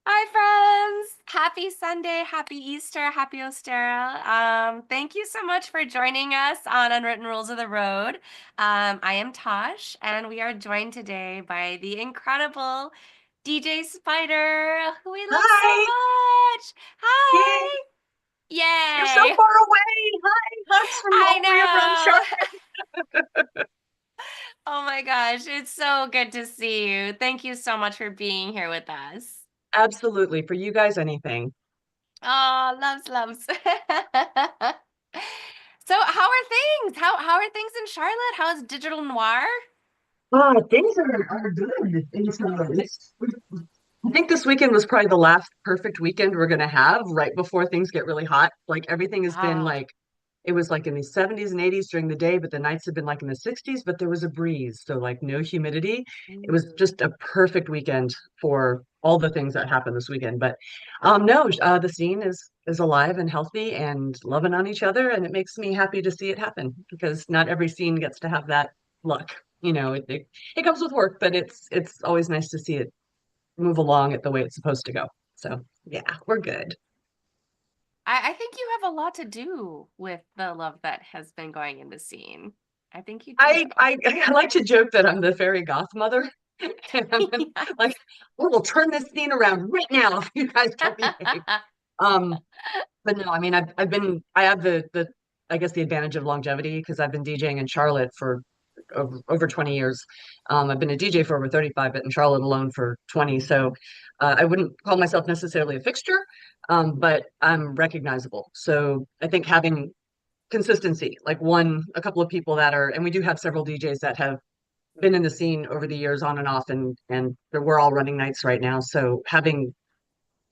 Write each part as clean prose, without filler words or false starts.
Hi, friends. Happy Sunday, happy Easter, happy Ostera. Thank you so much for joining us on Unwritten Rules of the Road. I am Tosh, and we are joined today by the incredible DJ Spider, who we love so Hi. much. Yay. Hi. You're so Yay. far away. Hi. Hugs from I all the way around know. Charlotte. Oh my gosh, it's so good to see you. Thank you so much for being here with us. Absolutely. For you guys, anything. Oh, loves, loves. So, how are things? How are things in Charlotte? How is Digital Noir? Things are good in some ways. I think this weekend was probably the last perfect weekend we're going to have right before things get really hot. Like everything has been Oh, like, it was like in the 70s and 80s during the day, but the nights have been like in the 60s, but there was a breeze. So, like, no humidity. It was ooh. just a perfect weekend for all the things that happened this weekend. But no, the scene is alive and healthy and loving on each other. And it makes me happy to see it happen because not every scene gets to have that luck. It comes with work, but it's always nice to see it move along at the way it's supposed to go. So yeah, we're good. I think you have a lot to do with the love that has been going in the scene. I think you do. I like to joke that I'm the fairy goth mother. And I'm like, Yes. oh, we'll turn this scene around right now if you guys don't behave. Um, but no, I mean I have the I guess the advantage of longevity because I've been DJing in Charlotte for over 20 years. I've been a DJ for over 35, but in Charlotte alone for 20. So I wouldn't call myself necessarily a fixture, but I'm recognizable. So I think having consistency, like a couple of people that are, and we do have several DJs that have been in the scene over the years on and off, and we're all running nights right now. So having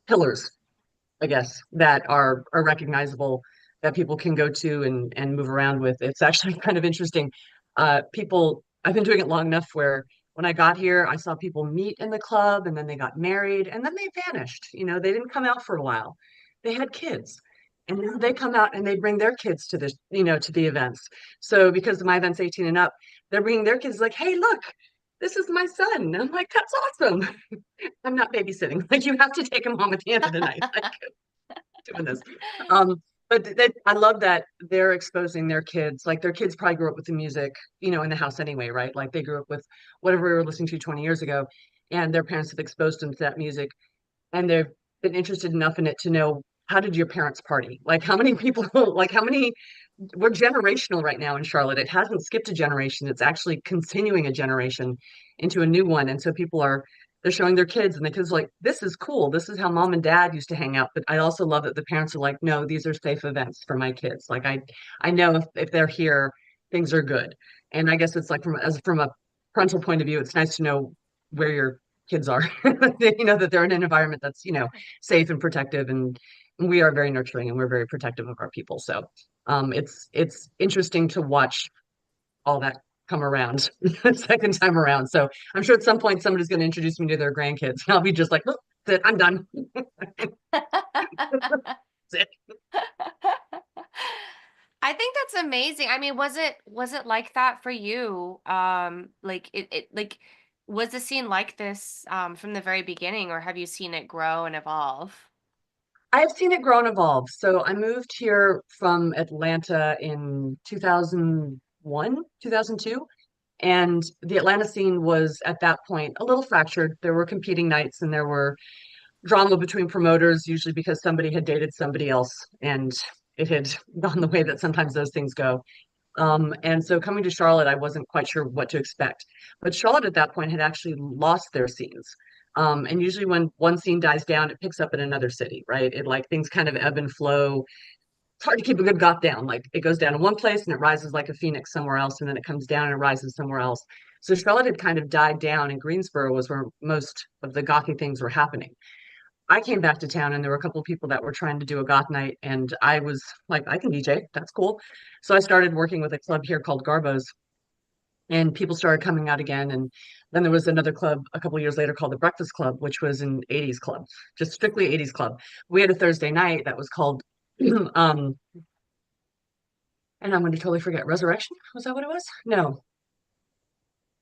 pillars, I guess, that are recognizable that people can go to and move around with. It's actually kind of interesting. People, I've been doing it long enough where when I got here, I saw people meet in the club and then they got married and then they vanished. They didn't come out for a while. They had kids. And now they come out and they bring their kids to to the events. So because my event's 18 and up, they're bringing their kids like, hey, look, this is my son. And I'm like, that's awesome. I'm not babysitting. Like you have to take him home at the end of the night. Like doing this. But I love that they're exposing their kids. Like their kids probably grew up with the music, in the house anyway, right? Like they grew up with whatever we were listening to 20 years ago, and their parents have exposed them to that music, and they've been interested enough in it to know how did your parents party? Like how many people, like how many, we're generational right now in Charlotte. It hasn't skipped a generation. It's actually continuing a generation into a new one. And so people they're showing their kids and the kids are like, this is cool. This is how mom and dad used to hang out. But I also love that the parents are like, no, these are safe events for my kids. Like I know if they're here, things are good. And I guess it's like from a parental point of view, it's nice to know where your kids are. That they're in an environment that's, safe and protective and we are very nurturing and we're very protective of our people. So it's interesting to watch all that come around the second time around. So I'm sure at some point somebody's going to introduce me to their grandkids, and I'll be just like, oh, that's it, I'm done. That's it. I think that's amazing. I mean, was it like that for you? Like like was the scene like this from the very beginning, or have you seen it grow and evolve? I've seen it grow and evolve. So I moved here from Atlanta in 2001, 2002. And the Atlanta scene was at that point a little fractured. There were competing nights and there were drama between promoters, usually because somebody had dated somebody else and it had gone the way that sometimes those things go. And so coming to Charlotte, I wasn't quite sure what to expect. But Charlotte at that point had actually lost their scenes. And usually when one scene dies down, it picks up in another city, right? It like things kind of ebb and flow. It's hard to keep a good goth down. Like it goes down in one place and it rises like a phoenix somewhere else, and then it comes down and it rises somewhere else. So Charlotte had kind of died down, and Greensboro was where most of the gothy things were happening. I came back to town and there were a couple of people that were trying to do a goth night and I was like, I can DJ, that's cool. So I started working with a club here called Garbo's and people started coming out again. And then there was another club a couple of years later called the Breakfast Club, which was an 80s club, just strictly 80s club. We had a Thursday night that was called and I'm going to totally forget, Resurrection? Was that what it was? No.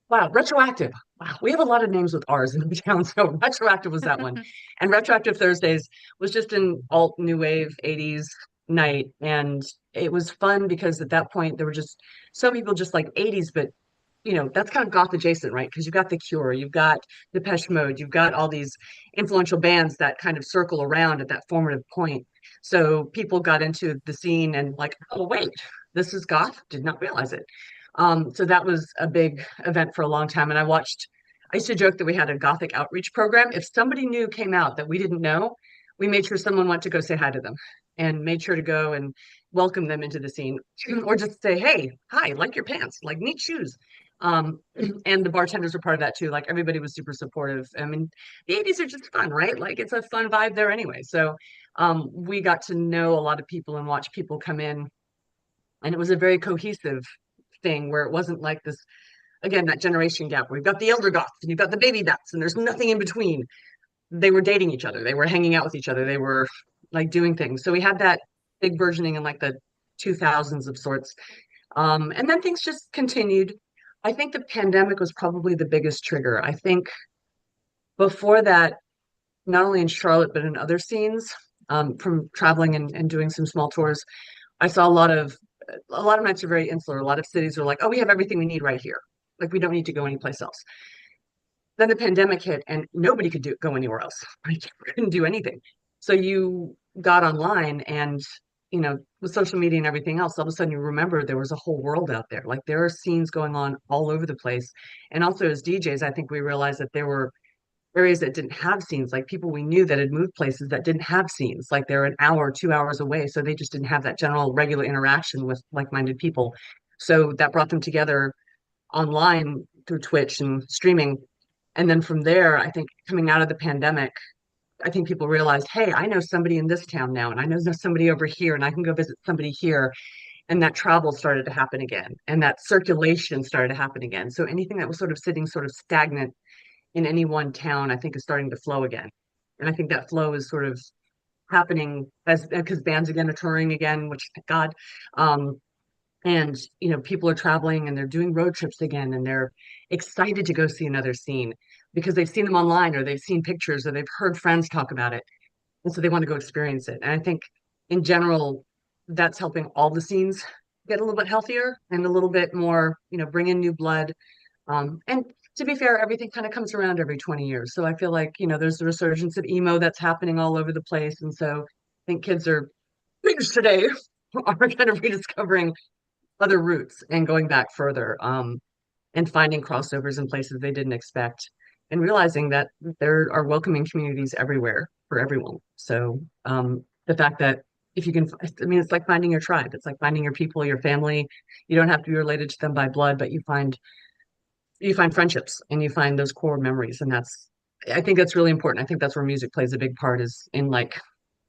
Wow, Retroactive. wow, we have a lot of names with R's in the town. So Retroactive was that one. And Retroactive Thursdays was just an alt new wave 80s night. And it was fun because at that point there were just so many people just like 80s, but that's kind of goth adjacent, right? Because you've got The Cure, you've got Depeche Mode, you've got all these influential bands that kind of circle around at that formative point. So people got into the scene and like, oh wait, this is goth. Did not realize it. So that was a big event for a long time. And I used to joke that we had a gothic outreach program. If somebody new came out that we didn't know, we made sure someone went to go say hi to them and made sure to go and welcome them into the scene or just say, hey, hi, like your pants, like neat shoes. Um, and the bartenders were part of that too. Like everybody was super supportive. I mean, the 80s are just fun, right? Like it's a fun vibe there anyway. So we got to know a lot of people and watch people come in. And it was a very cohesive thing where it wasn't like this, again, that generation gap where you've got the elder goths and you've got the baby bats and there's nothing in between. They were dating each other, they were hanging out with each other, they were like doing things. So we had that big versioning in like the 2000s of sorts. And then things just continued. I think the pandemic was probably the biggest trigger. I think before that, not only in Charlotte, but in other scenes, from traveling and doing some small tours, I saw a lot of nights are very insular. A lot of cities are like, oh, we have everything we need right here. Like we don't need to go anyplace else. Then the pandemic hit and nobody could go anywhere else. Right? You couldn't do anything. So you got online and with social media and everything else, all of a sudden you remember there was a whole world out there. Like there are scenes going on all over the place. And also as DJs, I think we realized that there were areas that didn't have scenes, like people we knew that had moved places that didn't have scenes, like they're an hour, 2 hours away. So they just didn't have that general regular interaction with like-minded people. So that brought them together online through Twitch and streaming. And then from there, I think coming out of the pandemic, I think people realized, hey, I know somebody in this town now, and I know somebody over here, and I can go visit somebody here. And that travel started to happen again, and that circulation started to happen again. So anything that was sort of sitting sort of stagnant in any one town, I think is starting to flow again. And I think that flow is sort of happening as because bands again are touring again, which thank God. Um, and people are traveling and they're doing road trips again and they're excited to go see another scene because they've seen them online or they've seen pictures or they've heard friends talk about it. And so they want to go experience it. And I think in general, that's helping all the scenes get a little bit healthier and a little bit more, bring in new blood. And to be fair, everything kind of comes around every 20 years. So I feel like, there's the resurgence of emo that's happening all over the place. And so I think kids today are kind of rediscovering other routes and going back further, and finding crossovers in places they didn't expect and realizing that there are welcoming communities everywhere for everyone. So the fact that if you can, I mean, it's like finding your tribe. It's like finding your people, your family. You don't have to be related to them by blood, but you find friendships and you find those core memories. And I think that's really important. I think that's where music plays a big part is in like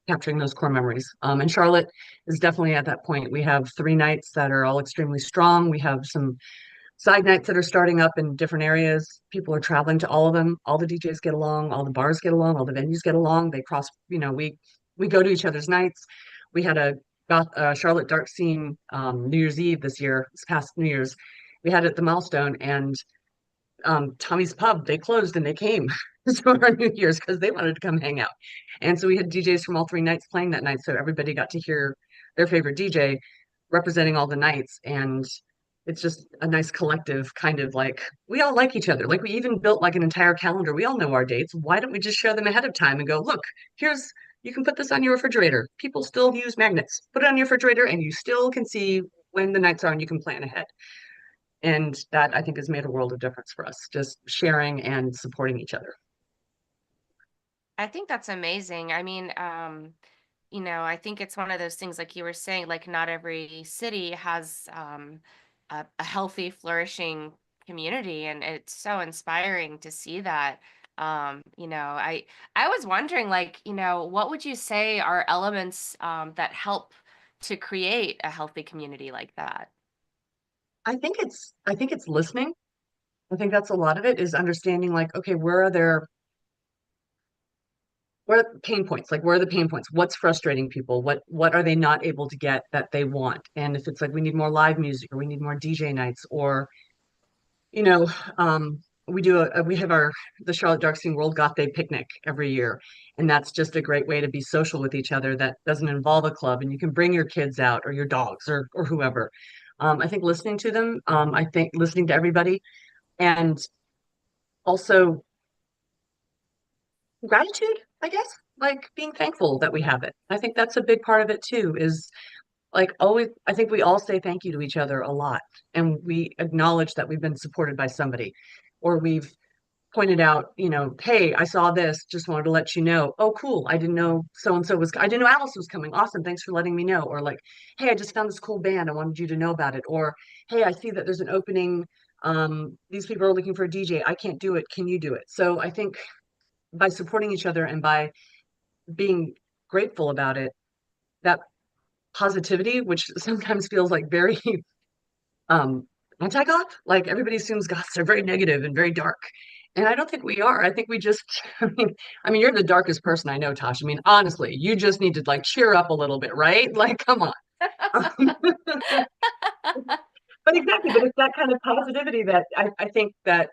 capturing those core memories. And Charlotte is definitely at that point. We have 3 nights that are all extremely strong. We have some side nights that are starting up in different areas. People are traveling to all of them. All the DJs get along, all the bars get along, all the venues get along. They cross, we go to each other's nights. We had a Charlotte dark scene New Year's Eve this past New Year's. We had it at the Milestone and Tommy's Pub, they closed and they came to our New Year's because they wanted to come hang out. And so we had DJs from all 3 nights playing that night. So everybody got to hear their favorite DJ representing all the nights. And it's just a nice collective kind of like, we all like each other. Like we even built like an entire calendar. We all know our dates. Why don't we just share them ahead of time and go, look, you can put this on your refrigerator. People still use magnets. Put it on your refrigerator and you still can see when the nights are and you can plan ahead. And that I think has made a world of difference for us, just sharing and supporting each other. I think that's amazing. I mean, I think it's one of those things like you were saying, like not every city has a healthy, flourishing community, and it's so inspiring to see that. I was wondering, like, what would you say are elements that help to create a healthy community like that? I think it's listening. I think that's a lot of it is understanding like, okay, where are the pain points? Like where are the pain points? What's frustrating people? What are they not able to get that they want? And if it's like we need more live music or we need more DJ nights or you know, we have our the Charlotte Dark Scene World Goth Day picnic every year, and that's just a great way to be social with each other that doesn't involve a club, and you can bring your kids out or your dogs or whoever. I think listening to them, I think listening to everybody, and also gratitude, I guess, like being thankful that we have it. I think that's a big part of it too, is like always, I think we all say thank you to each other a lot, and we acknowledge that we've been supported by somebody, or we've pointed out, hey, I saw this, just wanted to let you know. Oh, cool. I didn't know so and so was, I didn't know Alice was coming. Awesome. Thanks for letting me know. Or like, hey, I just found this cool band. I wanted you to know about it. Or, hey, I see that there's an opening. These people are looking for a DJ. I can't do it. Can you do it? So I think by supporting each other and by being grateful about it, that positivity, which sometimes feels like very um anti-goth, like everybody assumes goths are very negative and very dark, and I don't think we are. I think we just I mean you're the darkest person I know, Tosh. I mean, honestly, you just need to like cheer up a little bit, right? Like, come on. But exactly, but it's that kind of positivity that I think that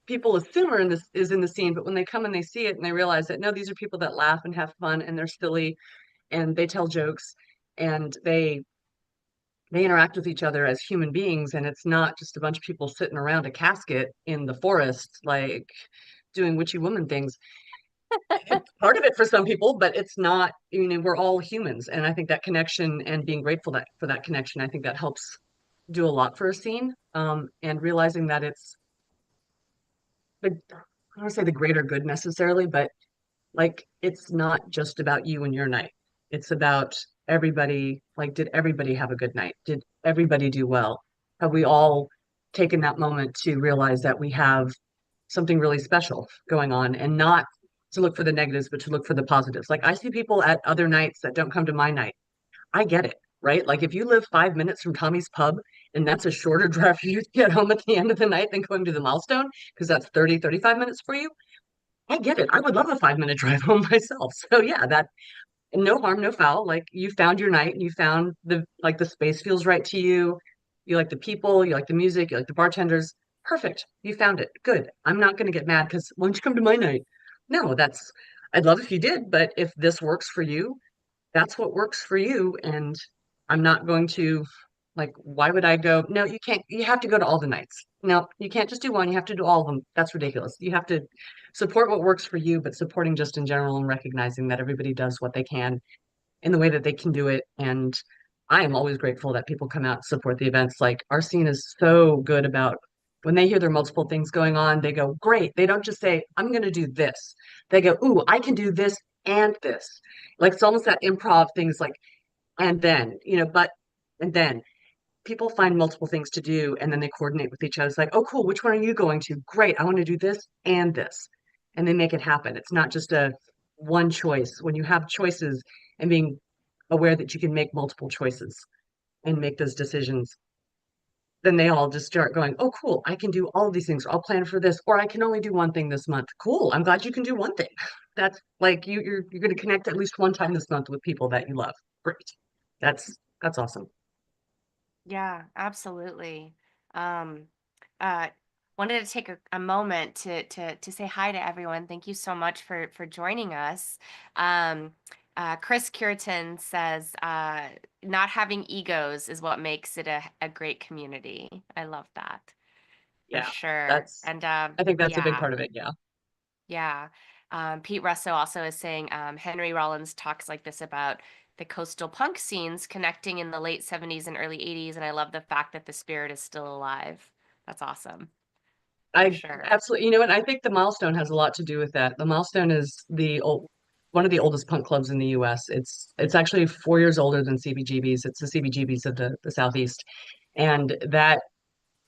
people assume are in this is in the scene, but when they come and they see it and they realize that no, these are people that laugh and have fun and they're silly and they tell jokes and they interact with each other as human beings, and it's not just a bunch of people sitting around a casket in the forest like doing witchy woman things. It's part of it for some people, but it's not. We're all humans, and I think that connection and being grateful that for that connection, I think that helps do a lot for a scene. And realizing that it's the, I don't want to say the greater good necessarily, but like it's not just about you and your night. It's about everybody. Like, did everybody have a good night? Did everybody do well? Have we all taken that moment to realize that we have something really special going on, and not to look for the negatives, but to look for the positives? Like, I see people at other nights that don't come to my night. I get it, right? Like, if you live 5 minutes from Tommy's Pub and that's a shorter drive for you to get home at the end of the night than going to the Milestone, because that's 35 minutes for you, I get it. I would love a 5 minute drive home myself. So yeah, that no harm, no foul. Like, you found your night and you found the space feels right to you. You like the people, you like the music, you like the bartenders. Perfect. You found it. Good. I'm not going to get mad because why don't you come to my night? No, I'd love if you did, but if this works for you, that's what works for you. And I'm not going to, like, why would I go? No, you can't. You have to go to all the nights. No, you can't just do one. You have to do all of them. That's ridiculous. You have to support what works for you, but supporting just in general and recognizing that everybody does what they can in the way that they can do it. And I am always grateful that people come out and support the events. Like, our scene is so good about when they hear there are multiple things going on, they go, great. They don't just say, I'm going to do this. They go, ooh, I can do this and this. Like, it's almost that improv things like, and then, and then people find multiple things to do and then they coordinate with each other. It's like, oh, cool. Which one are you going to? Great. I want to do this and this. And they make it happen. It's not just a one choice. When you have choices and being aware that you can make multiple choices and make those decisions, then they all just start going, oh, cool. I can do all of these things. I'll plan for this, or I can only do one thing this month. Cool. I'm glad you can do one thing. That's like you're going to connect at least one time this month with people that you love. Great. That's awesome. Yeah, absolutely. Um, uh, Wanted to take a moment to say hi to everyone. Thank you so much for joining us. Um, Chris Curtin says, not having egos is what makes it a great community. I love that for Yeah, sure. that's And I think that's a big yeah, part of it. Yeah. yeah. Pete Russo also is saying Henry Rollins talks like this about the coastal punk scenes connecting in the late 70s and early 80s, and I love the fact that the spirit is still alive. That's awesome, for I sure. absolutely, and I think the Milestone has a lot to do with that. The Milestone is one of the oldest punk clubs in the US. It's actually 4 years older than CBGB's. It's the CBGB's of the Southeast. And that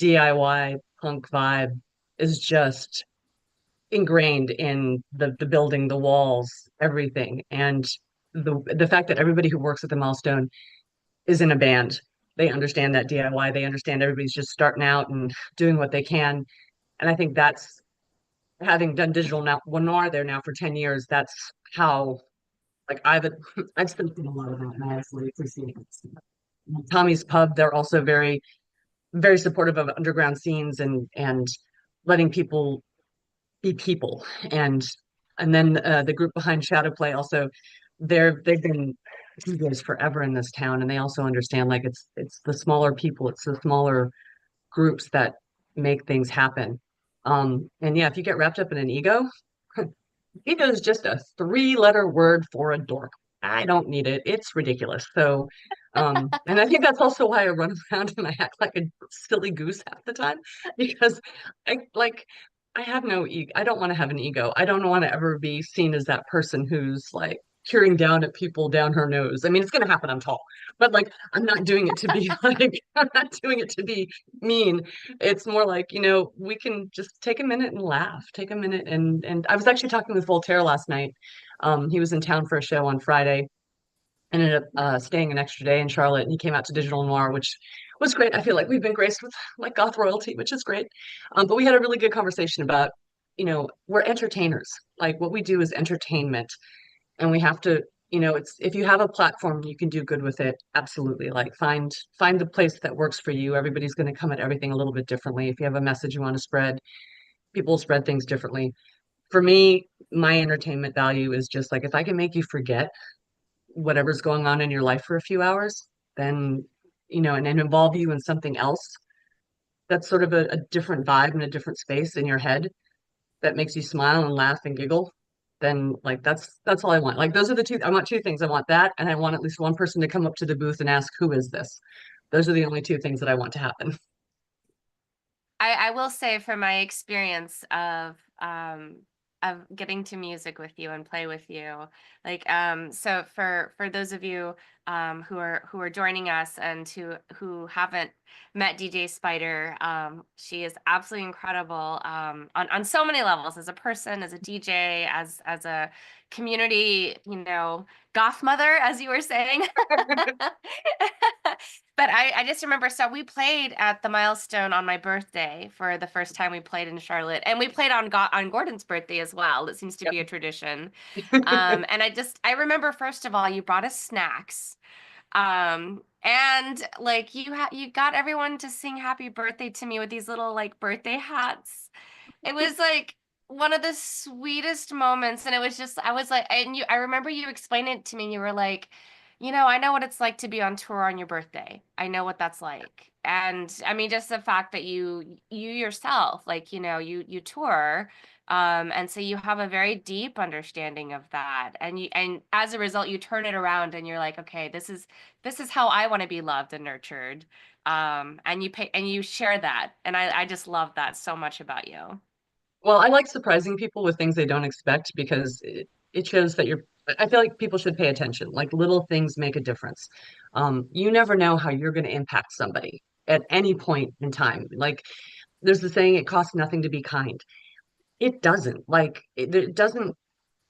DIY punk vibe is just ingrained in the building, the walls, everything. And the fact that everybody who works at the Milestone is in a band. They understand that DIY. They understand everybody's just starting out and doing what they can. And I think that's having done digital noir there now for 10 years, that's how like I've spent a lot of that and I absolutely appreciate it. Tommy's Pub, they're also very, very supportive of underground scenes and letting people. be people. And then the group behind Shadow Play also, they've been DJs forever in this town, and they also understand like it's the smaller people, it's the smaller groups that make things happen. And yeah, if you get wrapped up in an ego, ego is just a three-letter word for a dork. I don't need it. It's ridiculous. So, and I think that's also why I run around and I act like a silly goose half the time because I like I have no ego. I don't want to have an ego. I don't want to ever be seen as that person who's like peering down at people down her nose. I mean, it's gonna happen. I'm tall, but like I'm not doing it to be like I'm not doing it to be mean. It's more like, we can just take a minute and laugh, take a minute. And I was actually talking with Voltaire last night. He was in town for a show on Friday and ended up staying an extra day in Charlotte. And he came out to Digital Noir, which was great. I feel like we've been graced with like goth royalty, which is great. But we had a really good conversation about, we're entertainers. Like what we do is entertainment, and we have to, it's if you have a platform, you can do good with it. Absolutely. Like find the place that works for you. Everybody's going to come at everything a little bit differently. If you have a message you want to spread, people spread things differently. For me, my entertainment value is just like if I can make you forget whatever's going on in your life for a few hours, then and involve you in something else that's sort of a different vibe and a different space in your head that makes you smile and laugh and giggle, then like that's all I want. Like those are the two. I want two things. I want that, and I want at least one person to come up to the booth and ask, "Who is this?" Those are the only two things that I want to happen. I will say from my experience of getting to music with you and play with you, like so for those of you who are joining us and who haven't met DJ Spider, she is absolutely incredible on so many levels, as a person, as a DJ, as a community, goth mother, as you were saying. But I just remember, so we played at the Milestone on my birthday for the first time we played in Charlotte, and we played on Gordon's birthday as well. It seems to be a tradition. And I remember, first of all, you brought us snacks. And like you got everyone to sing happy birthday to me with these little like birthday hats. It was like one of the sweetest moments. And it was just, I was like, I remember you explained it to me. You were like, I know what it's like to be on tour on your birthday. I know what that's like. And I mean, just the fact that you yourself, like, you tour, and so you have a very deep understanding of that. And as a result, you turn it around and you're like, okay, this is how I want to be loved and nurtured. And you share that. And I just love that so much about you. Well, I like surprising people with things they don't expect because it shows that I feel like people should pay attention. Like little things make a difference. You never know how you're going to impact somebody at any point in time. Like there's the saying, it costs nothing to be kind. It doesn't. Like it doesn't.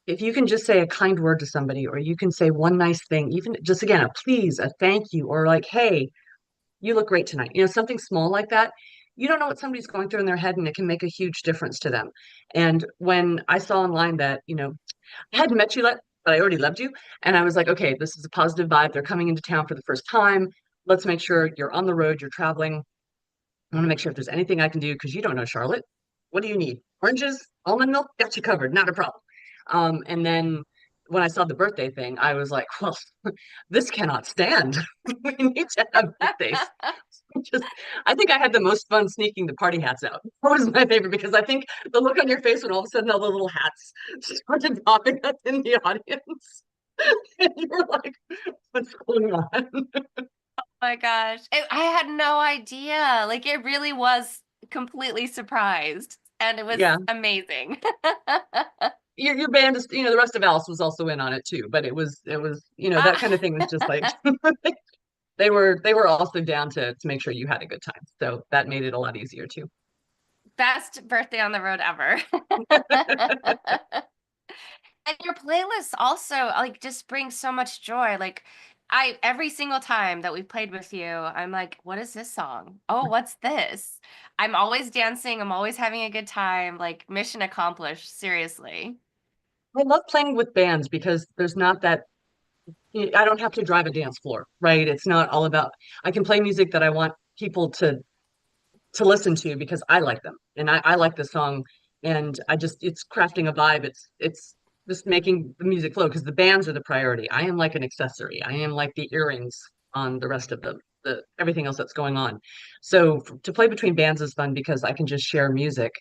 If you can just say a kind word to somebody, or you can say one nice thing, even just again, a please, a thank you, or like, hey, you look great tonight. Something small like that. You don't know what somebody's going through in their head, and it can make a huge difference to them. And when I saw online that, I hadn't met you yet, but I already loved you. And I was like, okay, this is a positive vibe. They're coming into town for the first time. Let's make sure you're on the road, you're traveling. I want to make sure if there's anything I can do, because you don't know Charlotte. What do you need? Oranges, almond milk, got you covered, not a problem. And then when I saw the birthday thing, I was like, well, this cannot stand. We need to have birthdays. Just, I think I had the most fun sneaking the party hats out. That was my favorite because I think the look on your face when all of a sudden all the little hats started popping up in the audience. And you were like, what's going on? My gosh. I had no idea. Like it really was completely surprised. And it was Yeah. amazing. Your band is, the rest of Alice was also in on it too, but it was, that kind of thing was just like they were also down to make sure you had a good time. So that made it a lot easier too. Best birthday on the road ever. And your playlists also like just bring so much joy. Like every single time that we've played with you, I'm like, what is this song? Oh, what's this? I'm always dancing, I'm always having a good time. Like mission accomplished, seriously. I love playing with bands because there's not that I don't have to drive a dance floor, right? It's not all about I can play music that I want people to listen to because I like them and I like the song. And I just it's crafting a vibe. It's just making the music flow because the bands are the priority. I am like an accessory. I am like the earrings on the rest of the everything else that's going on. So to play between bands is fun because I can just share music.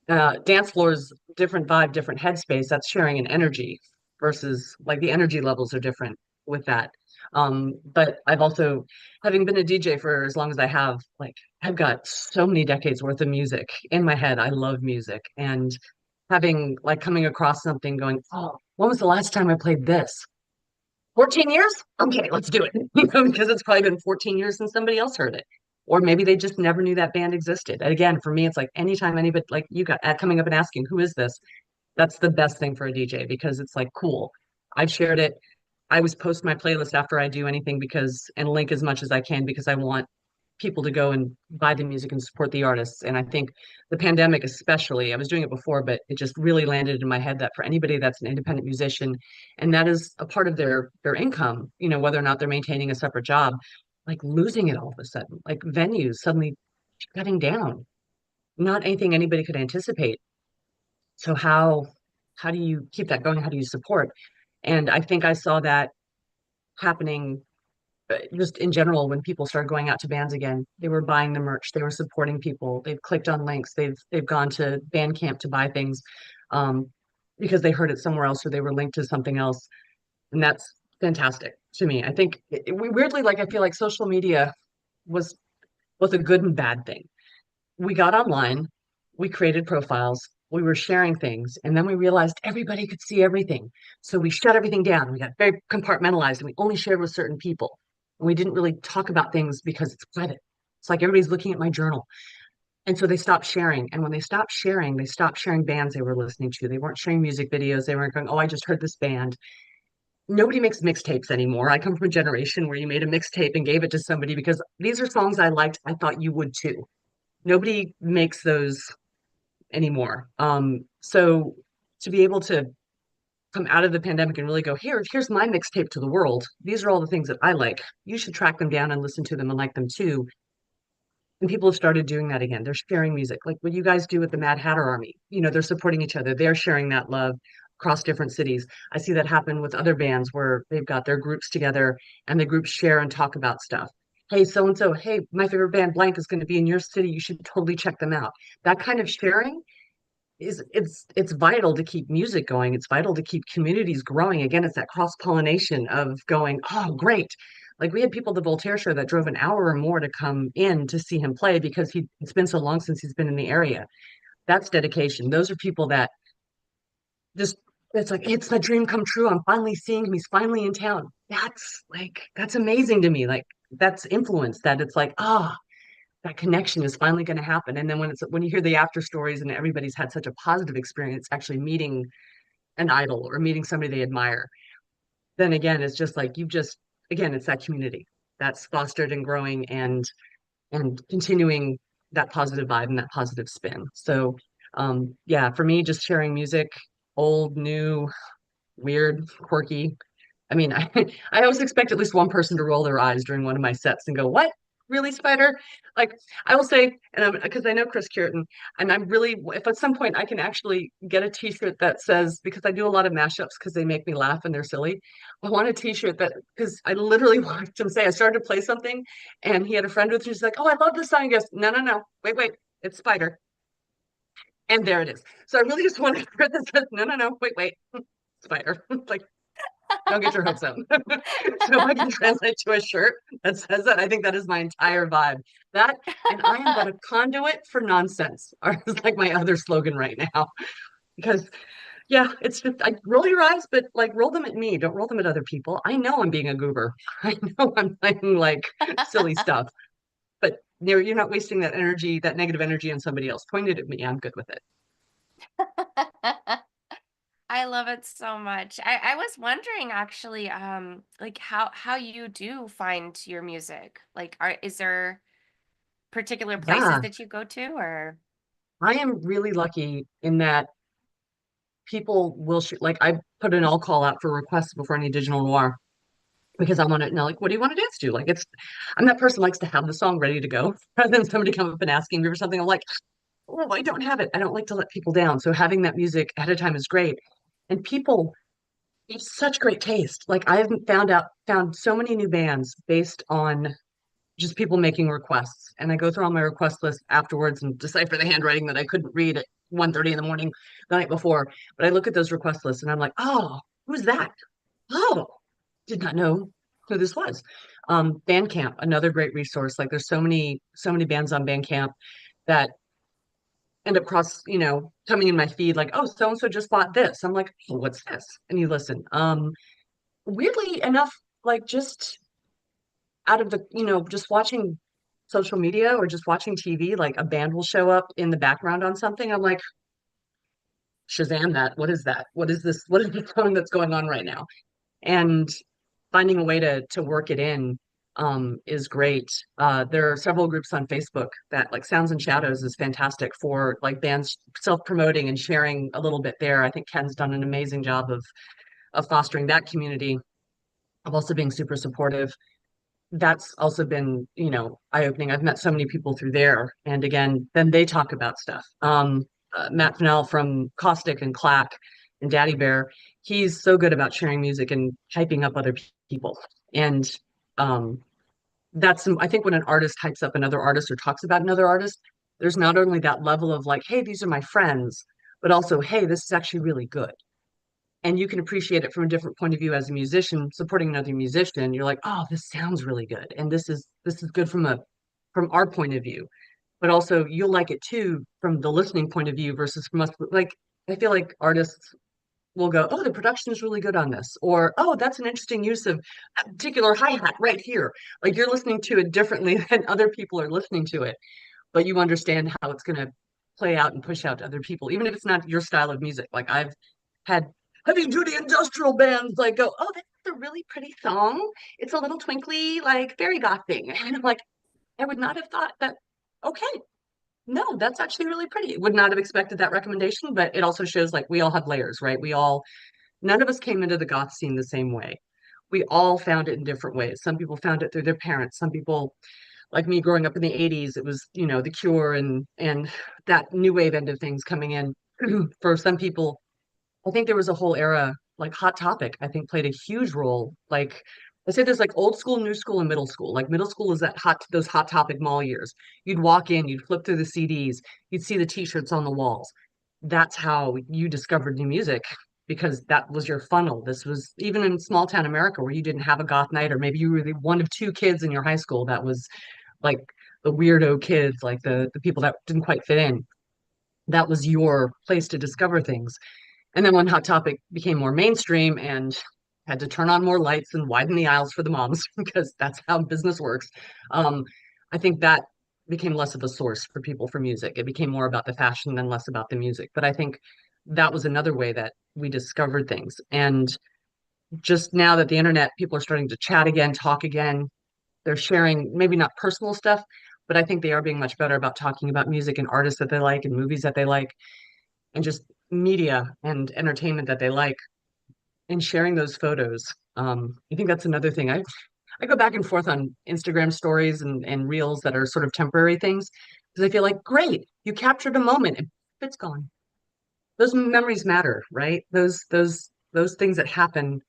Dance floors, different vibe, different headspace. That's sharing an energy versus like the energy levels are different with that. But I've also, having been a DJ for as long as I have, like I've got so many decades worth of music in my head. I love music and having like coming across something going, oh, when was the last time I played this? 14 years? Okay, let's do it. Because it's probably been 14 years since somebody else heard it. Or maybe they just never knew that band existed. And again, for me, it's like anytime anybody like you got coming up and asking, who is this? That's the best thing for a DJ because it's like, cool. I've shared it. I always post my playlist after I do anything because and link as much as I can because I want people to go and buy the music and support the artists. And I think the pandemic, especially, I was doing it before, but it just really landed in my head that for anybody that's an independent musician, and that is a part of their income, whether or not they're maintaining a separate job, like losing it all of a sudden, like venues suddenly shutting down, not anything anybody could anticipate. So how do you keep that going? How do you support? And I think I saw that happening just in general, when people started going out to bands again, they were buying the merch, they were supporting people, they've clicked on links, they've gone to Bandcamp to buy things um, because they heard it somewhere else or they were linked to something else, and that's fantastic to me. I think we weirdly like I feel like social media was both a good and bad thing. We got online, we created profiles, we were sharing things, and then we realized everybody could see everything. So we shut everything down. We got very compartmentalized and we only shared with certain people. And we didn't really talk about things because it's private. It's like everybody's looking at my journal. And so they stopped sharing. And when they stopped sharing bands they were listening to. They weren't sharing music videos. They weren't going, oh, I just heard this band. Nobody makes mixtapes anymore. I come from a generation where you made a mixtape and gave it to somebody because these are songs I liked. I thought you would too. Nobody makes those anymore. So to be able to come out of the pandemic and really go, here's my mixtape to the world. These are all the things that I like. You should track them down and listen to them and like them too. And people have started doing that again. They're sharing music, like what you guys do with the Mad Hatter Army. They're supporting each other. They're sharing that love across different cities. I see that happen with other bands where they've got their groups together and the groups share and talk about stuff. Hey, so and so, hey, my favorite band blank is going to be in your city. You should totally check them out. That kind of sharing is it's vital to keep music going. It's vital to keep communities growing. Again, it's that cross-pollination of going, oh, great. Like we had people at the Voltaire show that drove an hour or more to come in to see him play because it's been so long since he's been in the area. That's dedication. Those are people that just it's like it's the dream come true. I'm finally seeing him. He's finally in town. That's amazing to me. Like that's influence that it's like, that connection is finally going to happen. And then when you hear the after stories and everybody's had such a positive experience actually meeting an idol or meeting somebody they admire, then again, it's just like again, it's that community that's fostered and growing and continuing that positive vibe and that positive spin. So yeah, for me, just sharing music, old, new, weird, quirky. I mean, I always expect at least one person to roll their eyes during one of my sets and go, "What? Really, Spider?" Like I will say, and because I know Chris Curtin, and I'm really, if at some point I can actually get a T-shirt that says, because I do a lot of mashups because they make me laugh and they're silly. I want a T-shirt that because I literally watched him say I started to play something, and he had a friend with him. She's like, "Oh, I love this song." He goes, "No, no, no, wait, it's Spider," and there it is. So I really just want a shirt that says, "No, no, no, wait, Spider." Like don't get your hopes up. So if I can translate to a shirt that says that, I think that is my entire vibe. That and I am but a conduit for nonsense are like my other slogan right now. Because yeah, it's just I roll your eyes, but like roll them at me. Don't roll them at other people. I know I'm being a goober. I know I'm playing like silly stuff. But you're not wasting that energy, that negative energy on somebody else. Point it at me. I'm good with it. I love it so much. I was wondering actually, like how you do find your music. Like, is there particular places Yeah, that you go to, or? I am really lucky in that people will shoot like I put an all call out for requests before any digital noir because I want to know like what do you want to dance to? Like I'm that person who likes to have the song ready to go rather than somebody come up and asking me for something. I'm like, oh, I don't have it. I don't like to let people down. So having that music ahead of time is great. And people have such great taste. Like I haven't found so many new bands based on just people making requests. And I go through all my request list afterwards and decipher the handwriting that I couldn't read at 1:30 in the morning the night before. But I look at those request lists and I'm like, oh, who's that? Oh, did not know who this was. Bandcamp, another great resource. Like there's so many bands on Bandcamp that end up coming in my feed like, oh, so and so just bought this. I'm like, oh, what's this? And you listen. Weirdly enough, like just out of just watching social media or just watching TV, like a band will show up in the background on something. I'm like, Shazam that. What is that? What is this? What is the song that's going on right now? And finding a way to work it in is great. There are several groups on Facebook that like Sounds and Shadows is fantastic for like bands self-promoting and sharing a little bit there. I think Ken's done an amazing job of fostering that community, of also being super supportive. That's also been, eye-opening. I've met so many people through there. And again, then they talk about stuff. Matt Fennell from Caustic and Clack and Daddy Bear, he's so good about sharing music and hyping up other people. And um, I think when an artist hypes up another artist or talks about another artist, there's not only that level of like, hey, these are my friends, but also, hey, this is actually really good. And you can appreciate it from a different point of view as a musician supporting another musician. You're like, oh, this sounds really good, and this is good from our point of view, but also you'll like it too from the listening point of view versus from us. Like I feel like artists will go, oh, the production is really good on this, or oh, that's an interesting use of a particular hi-hat right here. Like you're listening to it differently than other people are listening to it, but you understand how it's going to play out and push out to other people, even if it's not your style of music. Like I've had heavy duty industrial bands like go, oh, that's a really pretty song. It's a little twinkly, like fairy goth thing. And I'm like, I would not have thought that, okay, no, that's actually really pretty. Would not have expected that recommendation, but it also shows like we all have layers, right? None of us came into the goth scene the same way. We all found it in different ways. Some people found it through their parents. Some people like me growing up in the 80s, it was, The Cure and that new wave end of things coming in. For some people, I think there was a whole era, like Hot Topic, I think played a huge role. Like I say there's like old school, new school, and middle school. Like middle school is those Hot Topic mall years. You'd walk in, you'd flip through the CDs, you'd see the t-shirts on the walls. That's how you discovered new music because that was your funnel. This was even in small town America where you didn't have a goth night, or maybe you were the one of two kids in your high school that was like the weirdo kids, like the people that didn't quite fit in. That was your place to discover things. And then when Hot Topic became more mainstream and had to turn on more lights and widen the aisles for the moms because that's how business works, um, I think that became less of a source for people for music. It became more about the fashion and less about the music. But I think that was another way that we discovered things. And just now that the internet, people are starting to chat again, talk again, they're sharing maybe not personal stuff, but I think they are being much better about talking about music and artists that they like and movies that they like and just media and entertainment that they like and sharing those photos. I think that's another thing. I go back and forth on Instagram stories and reels that are sort of temporary things because I feel like, great, you captured a moment and it's gone. Those memories matter, right? Those things that happen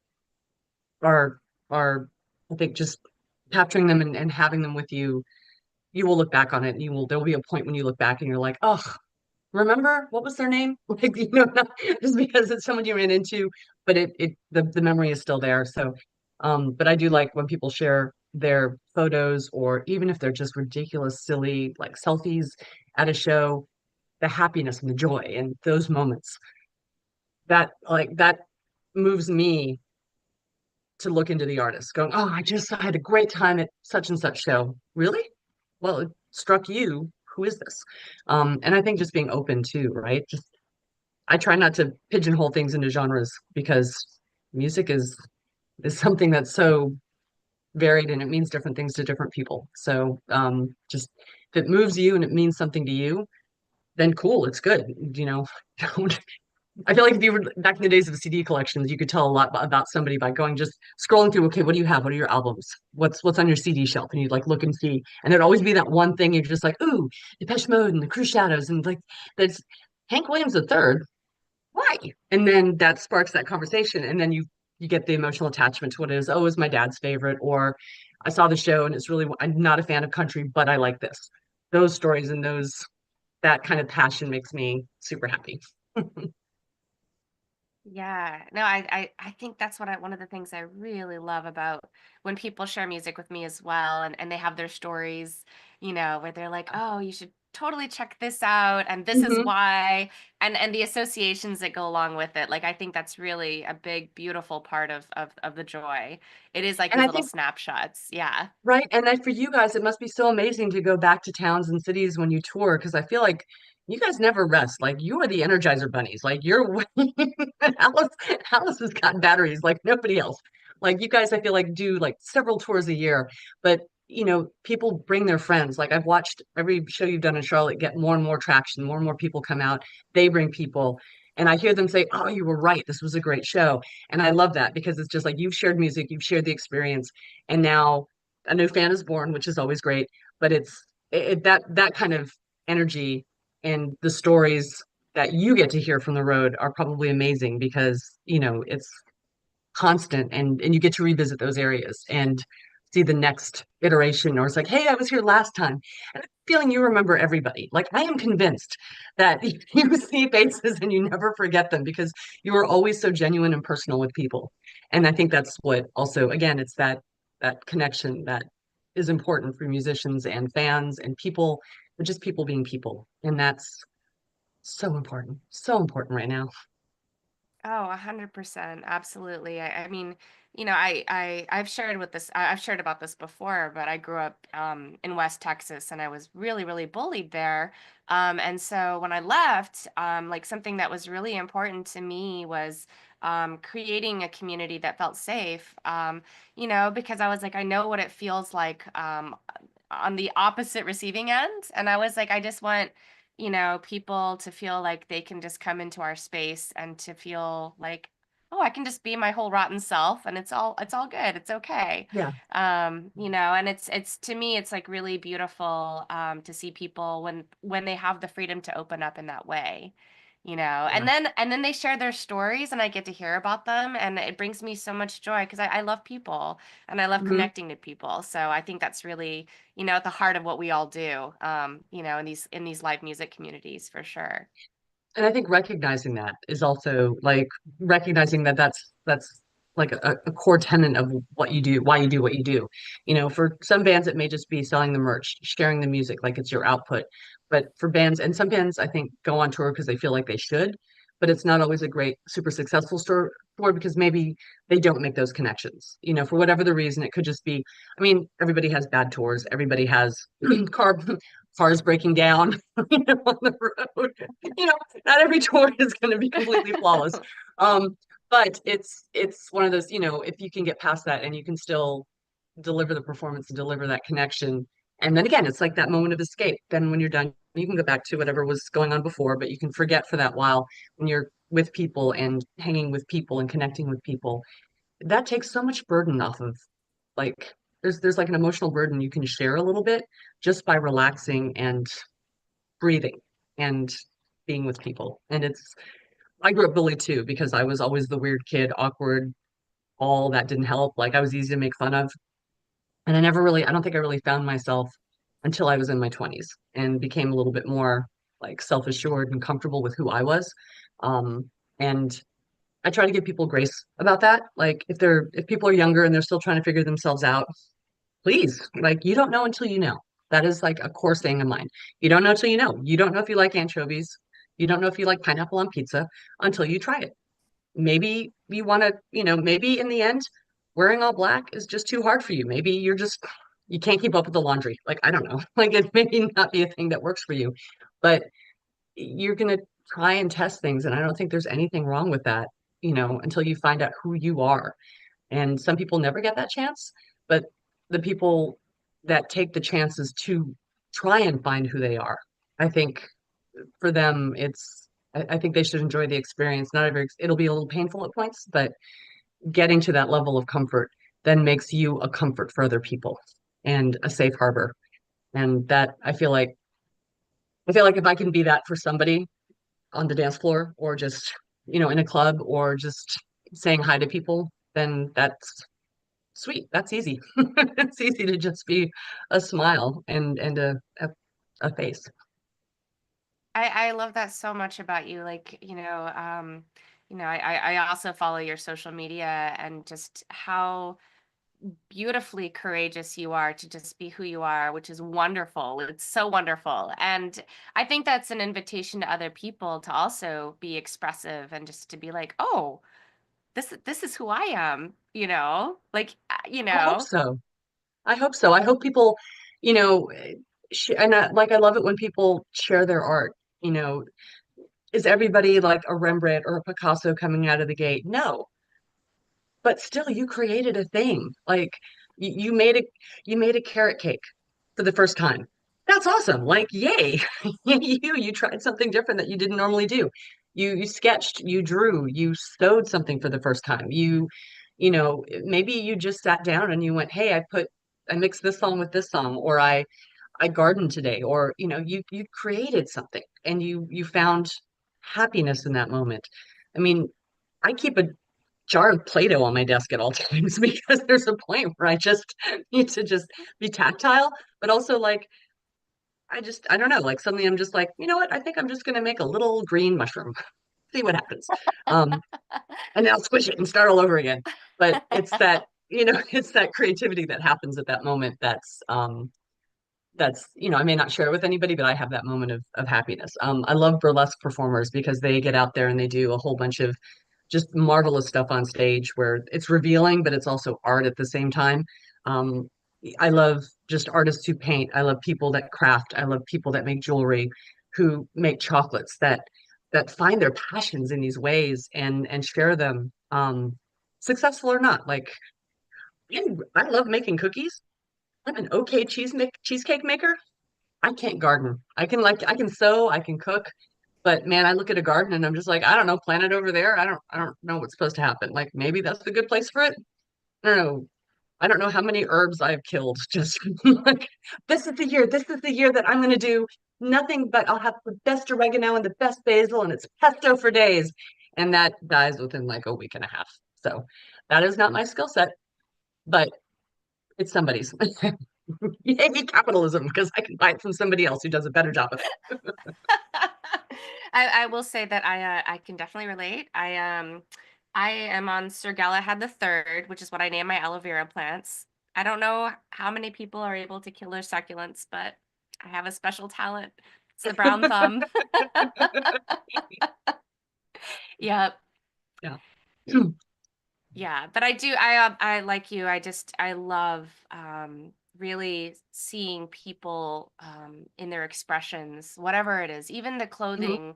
are are I think just capturing them and having them with you, you will look back on it and there'll be a point when you look back and you're like, oh, remember what was their name? Like, not just because it's someone you ran into, but the memory is still there. So, but I do like when people share their photos or even if they're just ridiculous, silly, like selfies at a show, the happiness and the joy and those moments that moves me to look into the artist, going, oh, I had a great time at such and such show. Really? Well, it struck you. Who is this? And I think just being open too, right? Just I try not to pigeonhole things into genres because music is something that's so varied and it means different things to different people. So just if it moves you and it means something to you, then cool, it's good. Don't I feel like if you were back in the days of CD collections, you could tell a lot about somebody by going just scrolling through. Okay, what do you have? What are your albums? What's on your CD shelf? And you'd like look and see, and there'd always be that one thing you're just like, ooh, Depeche Mode and the Cruise Shadows, and like that's Hank Williams III. Why? And then that sparks that conversation, and then you get the emotional attachment to what it is. Oh, it was my dad's favorite, or I saw the show and it's really I'm not a fan of country, but I like this. Those stories and those that kind of passion makes me super happy. Yeah, no, I think that's what one of the things I really love about when people share music with me as well, and they have their stories, where they're like, oh, you should totally check this out, and this is Hmm. why, and the associations that go along with it. Like, I think that's really a big, beautiful part of the joy. It is like And these I little think snapshots. Yeah. right. And then for you guys, it must be so amazing to go back to towns and cities when you tour, because I feel like you guys never rest. Like you are the Energizer bunnies. Like you're Alice, Alice has got batteries like nobody else. Like you guys, I feel like do like several tours a year, but people bring their friends. Like I've watched every show you've done in Charlotte get more and more traction, more and more people come out. They bring people. And I hear them say, "Oh, you were right. This was a great show." And I love that because it's just like you've shared music, you've shared the experience, and now a new fan is born, which is always great. But that kind of energy and the stories that you get to hear from the road are probably amazing because it's constant and you get to revisit those areas and see the next iteration, or it's like, hey, I was here last time, and I'm feeling you remember everybody. Like I am convinced that you see faces and you never forget them because you are always so genuine and personal with people. And I think that's what also, again, it's that connection that is important for musicians and fans and people, but just people being people. And that's so important right now. Oh, 100%. Absolutely. I mean, I've shared with this, I've shared about this before, but I grew up in West Texas and I was really, really bullied there. And so when I left, like something that was really important to me was creating a community that felt safe, because I was like, I know what it feels like on the opposite receiving end. And I was like, I just want people to feel like they can just come into our space and to feel like, oh, I can just be my whole rotten self and it's all good. It's okay. Yeah. And it's to me, it's like really beautiful to see people when they have the freedom to open up in that way. Yeah. And then they share their stories and I get to hear about them and it brings me so much joy because I love people and I love Mhm. connecting to people. So I think that's really at the heart of what we all do, in these live music communities for sure. And I think recognizing that is also like recognizing that that's like a core tenet of what you do, why you do what you do. For some bands, it may just be selling the merch, sharing the music, like it's your output. But for bands, and some bands I think go on tour because they feel like they should, but it's not always a great, super successful tour because maybe they don't make those connections. For whatever the reason, it could just be, I mean, everybody has bad tours, everybody has car cars breaking down, on the road. You know, not every tour is going to be completely flawless. Um, but it's one of those, if you can get past that and you can still deliver the performance and deliver that connection. And then again, it's like that moment of escape. Then when you're done, you can go back to whatever was going on before, but you can forget for that while when you're with people and hanging with people and connecting with people. That takes so much burden off of like there's like an emotional burden you can share a little bit just by relaxing and breathing and being with people. And I grew up bullied too because I was always the weird kid, awkward, all that didn't help. Like I was easy to make fun of. And I don't think I really found myself until I was in my 20s and became a little bit more like self-assured and comfortable with who I was. And I try to give people grace about that. Like if people are younger and they're still trying to figure themselves out, please, like you don't know until you know. That is like a core saying of mine. You don't know until you know. You don't know if you like anchovies. You don't know if you like pineapple on pizza until you try it. Maybe you want to, maybe in the end, wearing all black is just too hard for you. Maybe you can't keep up with the laundry. Like, I don't know. Like, it may not be a thing that works for you, but you're going to try and test things. And I don't think there's anything wrong with that, until you find out who you are. And some people never get that chance, but the people that take the chances to try and find who they are, I think for them, it's I think they should enjoy the experience. Not every, it'll be a little painful at points, but getting to that level of comfort then makes you a comfort for other people and a safe harbor. And that I feel like if I can be that for somebody on the dance floor or just, in a club or just saying hi to people, then that's sweet. That's easy. It's easy to just be a smile and a face. I love that so much about you. Like, I also follow your social media and just how beautifully courageous you are to just be who you are, which is wonderful. It's so wonderful. And I think that's an invitation to other people to also be expressive and just to be like, oh, this is who I am, like, I hope so. I hope so. I hope people, you know, and like I love it when people share their art. You know, is everybody like a Rembrandt or a Picasso coming out of the gate? No, but still, you created a thing. Like you made a carrot cake for the first time. That's awesome. Like, yay. You tried something different that you didn't normally do. You sketched, you drew, you sewed something for the first time. Maybe you just sat down and you went, "Hey, I mixed this song with this song," or I gardened today, or you created something and you found happiness in that moment. I mean, I keep a jar of Play-Doh on my desk at all times because there's a point where I just need to just be tactile, but also like I don't know, like suddenly I'm just like, you know what? I think I'm just gonna make a little green mushroom, see what happens. Um, and then I'll squish it and start all over again. But it's that, it's that creativity that happens at that moment that's I may not share it with anybody, but I have that moment of happiness. I love burlesque performers because they get out there and they do a whole bunch of just marvelous stuff on stage where it's revealing, but it's also art at the same time. Um, I love just artists who paint. I love people that craft. I love people that make jewelry, who make chocolates that find their passions in these ways and share them, successful or not. Like I love making cookies. I'm an okay cheesecake maker. I can't garden. I can sew, I can cook, but man, I look at a garden and I'm just like, I don't know, plant it over there. I don't know what's supposed to happen. Like maybe that's the good place for it. I don't know. I don't know how many herbs I've killed. Just like this is the year that I'm gonna do nothing but I'll have the best oregano and the best basil and it's pesto for days. And that dies within like a week and a half. So that is not my skill set, but it's somebody's. Yay, capitalism, because I can buy it from somebody else who does a better job of it. I will say that I can definitely relate. I am on Sir Galahad the Third, which is what I name my aloe vera plants. I don't know how many people are able to kill their succulents, but I have a special talent. It's the brown thumb. Yep. Yeah. Yeah, but I like you. I love really seeing people in their expressions, whatever it is, even the Mhm. clothing,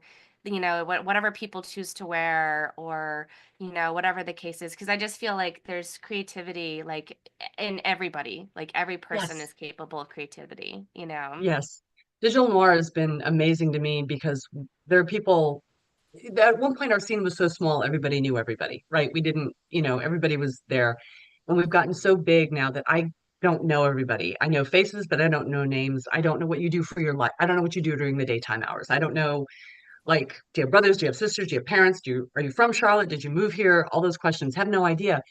whatever people choose to wear or, whatever the case is, because I just feel like there's creativity like in everybody. Like every person Yes. is capable of creativity. Yes. Digital Noir has been amazing to me because there are people at one point our scene was so small, everybody knew everybody, right? We didn't, everybody was there. And we've gotten so big now that I don't know everybody. I know faces, but I don't know names. I don't know what you do for your life. I don't know what you do during the daytime hours. I don't know, like, do you have brothers? Do you have sisters? Do you have parents? Are you from Charlotte? Did you move here? All those questions. Have no idea.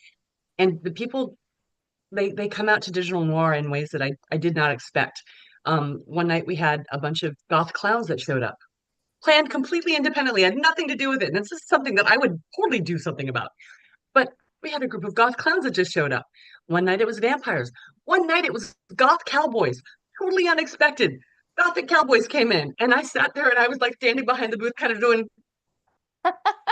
And the people they come out to digital noir in ways that I did not expect. One night we had a bunch of goth clowns that showed up, planned completely independently, had nothing to do with it. And this is something that I would totally do something about. But we had a group of goth clowns that just showed up. One night it was vampires. One night it was goth cowboys, totally unexpected. Gothic cowboys came in, and I sat there and I was like standing behind the booth, kind of doing.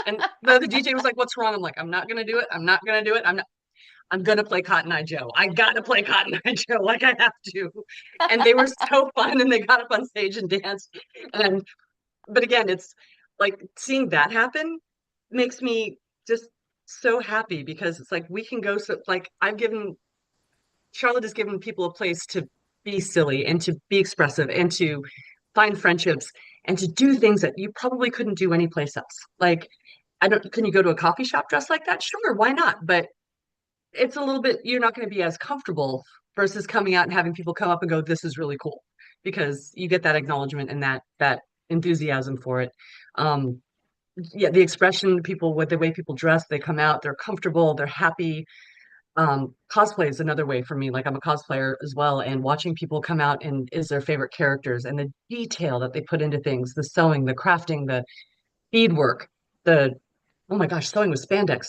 And the DJ was like, "What's wrong?" I'm like, "I'm not gonna do it. I'm not gonna do it. I'm gonna play Cotton Eye Joe. I gotta play Cotton Eye Joe, like I have to." And they were so fun and they got up on stage and danced. And but again, it's like seeing that happen makes me just so happy because it's like we can go so like Charlotte has given people a place to be silly and to be expressive and to find friendships. and to do things that you probably couldn't do anyplace else. Like, I don't, can you go to a coffee shop dressed like that? Sure, why not? But it's a little bit, you're not going to be as comfortable versus coming out and having people come up and go, this is really cool, because you get that acknowledgement and that enthusiasm for it. Um, yeah, the expression people with the way people dress, they come out, they're comfortable, they're happy. Cosplay is another way for me. Like I'm a cosplayer as well, and watching people come out and is their favorite characters and the detail that they put into things, the sewing, the crafting, the beadwork, the oh my gosh, sewing with spandex.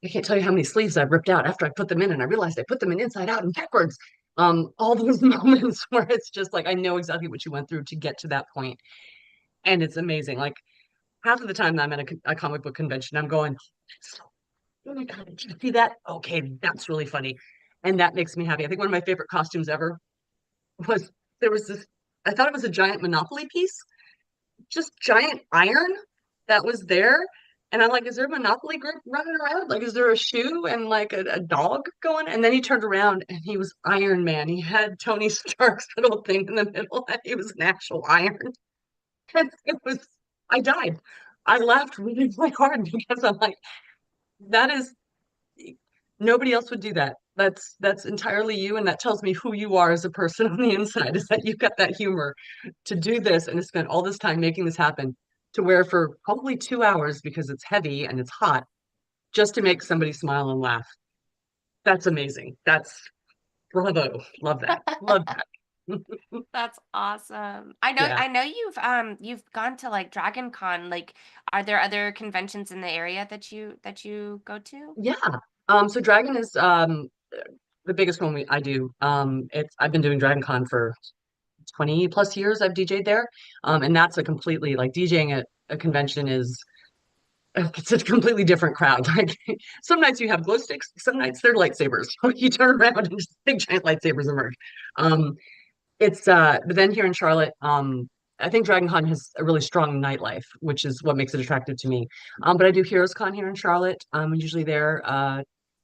I can't tell you how many sleeves I've ripped out after I put them in and I realized I put them in inside out and backwards. All those moments where it's just like I know exactly what you went through to get to that point, and it's amazing. Like half of the time that I'm at a comic book convention, I'm going, oh my God, did you see that? Okay, that's really funny. And that makes me happy. I think one of my favorite costumes ever was there was this, I thought it was a giant Monopoly piece, just giant iron that was there. And I'm like, is there a Monopoly group running around? Like, is there a shoe and like a dog going? And then he turned around and he was Iron Man. He had Tony Stark's little thing in the middle, and he was an actual iron. And it was, I died. I laughed really, really hard because I'm like, that is nobody else would do that. That's entirely you, and that tells me who you are as a person on the inside, is that you've got that humor to do this and to spend all this time making this happen, to wear for probably 2 hours because it's heavy and it's hot, just to make somebody smile and laugh. That's amazing. That's bravo. Love that. Love that. That's awesome. Yeah. I know you've gone to like Dragon Con. Like, are there other conventions in the area that you go to? Yeah. So Dragon is the biggest one I do. It's I've been doing Dragon Con for 20 plus years. I've DJ'd there. And that's a completely like DJing at a convention is it's a completely different crowd. Like some nights you have glow sticks, some nights they're lightsabers. You turn around and just big giant lightsabers emerge. Um, it's but then here in Charlotte, I think Dragon Con has a really strong nightlife, which is what makes it attractive to me. But I do Heroes Con here in Charlotte. I'm usually there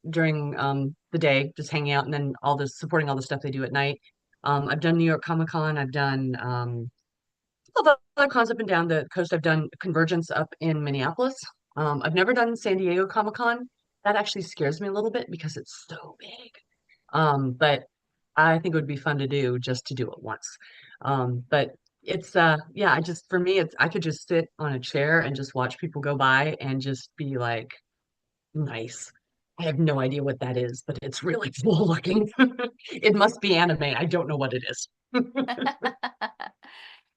during the day, just hanging out, and then all this supporting all the stuff they do at night. I've done New York Comic Con. I've done all the other cons up and down the coast. I've done Convergence up in Minneapolis. I've never done San Diego Comic Con. That actually scares me a little bit because it's so big. But I think it would be fun to do just to do it once. But it's yeah, I just for me it's I could just sit on a chair and just watch people go by and just be like, nice. I have no idea what that is, but it's really cool looking. It must be anime. I don't know what it is.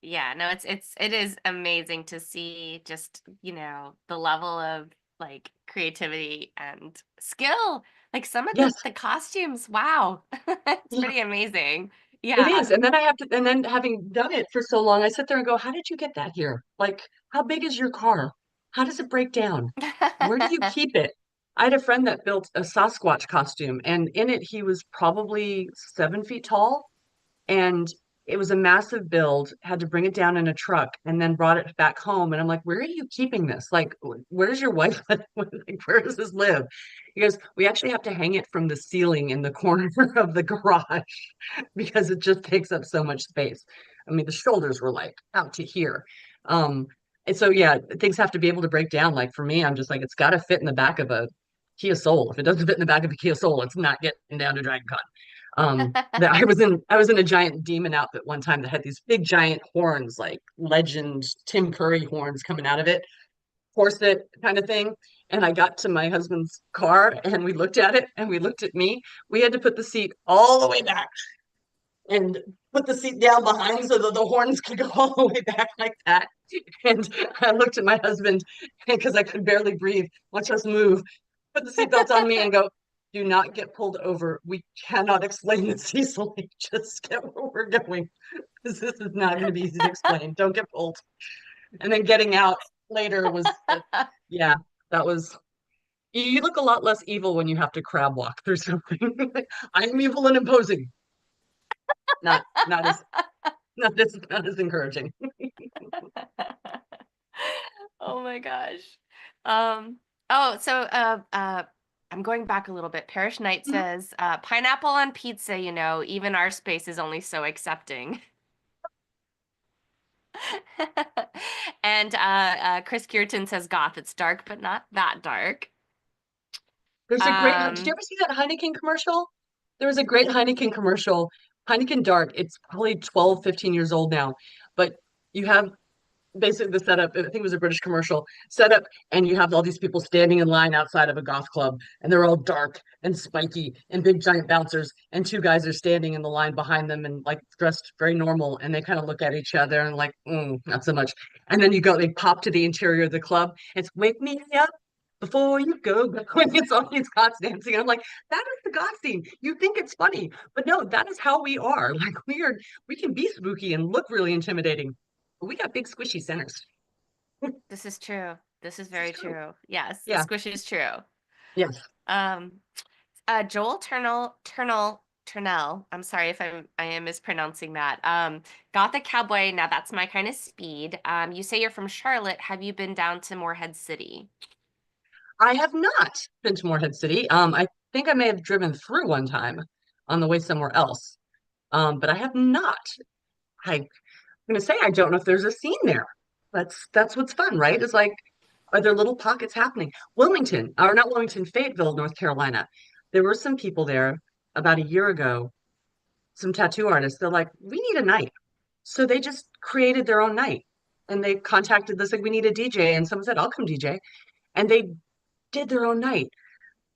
Yeah, no, it is amazing to see just, the level of like creativity and skill. Like some of Yes, the costumes, wow. It's yeah, pretty amazing. it Yeah. is. And then I have to, and then having done it for so long, I sit there and go, how did you get that here? Like, how big is your car? How does it break down? Where do you keep it? I had a friend that built a Sasquatch costume, and in it, he was probably 7 feet tall, and it was a massive build, had to bring it down in a truck and then brought it back home. And I'm like, where are you keeping this? Like, where's your wife? Like, where does this live? He goes, we actually have to hang it from the ceiling in the corner of the garage because it just takes up so much space. I mean, the shoulders were like out to here. And so, yeah, things have to be able to break down. Like for me, I'm just like, it's got to fit in the back of a Kia Soul. If it doesn't fit in the back of a Kia Soul, it's not getting down to Dragon Con. That I was in a giant demon outfit one time that had these big giant horns, like legend Tim Curry horns coming out of it, corset kind of thing. And I got to my husband's car and we looked at it and we looked at me. We had to put the seat all the way back and put the seat down behind so that the horns could go all the way back like that. And I looked at my husband because I could barely breathe. Watch us move. Put the seatbelt on me and go, do not get pulled over. We cannot explain this easily. Just get where we're going. Because this is not going to be easy to explain. Don't get pulled. And then getting out later was, yeah, that was. You look a lot less evil when you have to crab walk through something. I'm evil and imposing. Not as not as encouraging. Oh my gosh. Oh, so I'm going back a little bit. Parish Knight says, pineapple on pizza, even our space is only so accepting. And Chris Kierton says goth. It's dark, but not that dark. There's a great, did you Um, ever see that Heineken commercial? There was a great Heineken commercial, Heineken Dark. It's probably 12, 15 years old now, but you have basically the setup, I think it was a British commercial setup, and you have all these people standing in line outside of a goth club, and they're all dark and spiky and big giant bouncers, and two guys are standing in the line behind them and like dressed very normal, and they kind of look at each other and like, not so much. And then they pop to the interior of the club. It's wake me up before you go. When it's all these goths dancing, and I'm like, that is the goth scene. You think it's funny, but no, that is how we are. Like we can be spooky and look really intimidating. We got big squishy centers. this is true. This is This is very true. true. Yes, the Yeah. squish is true. Yes. Um, Joel Turnell. I'm sorry if I am mispronouncing that. Gothic Cowboy. Now that's my kind of speed. You say you're from Charlotte. Have you been down to Morehead City? I have not been to Morehead City. I think I may have driven through one time on the way somewhere else. But I have not. I'm gonna say I don't know if there's a scene there. That's what's fun, right? It's like, are there little pockets happening? Wilmington, or not Wilmington, Fayetteville, North Carolina. There were some people there about a year ago, some tattoo artists. They're like, we need a night. So they just created their own night. And they contacted us like, we need a DJ. And someone said, I'll come DJ. And they did their own night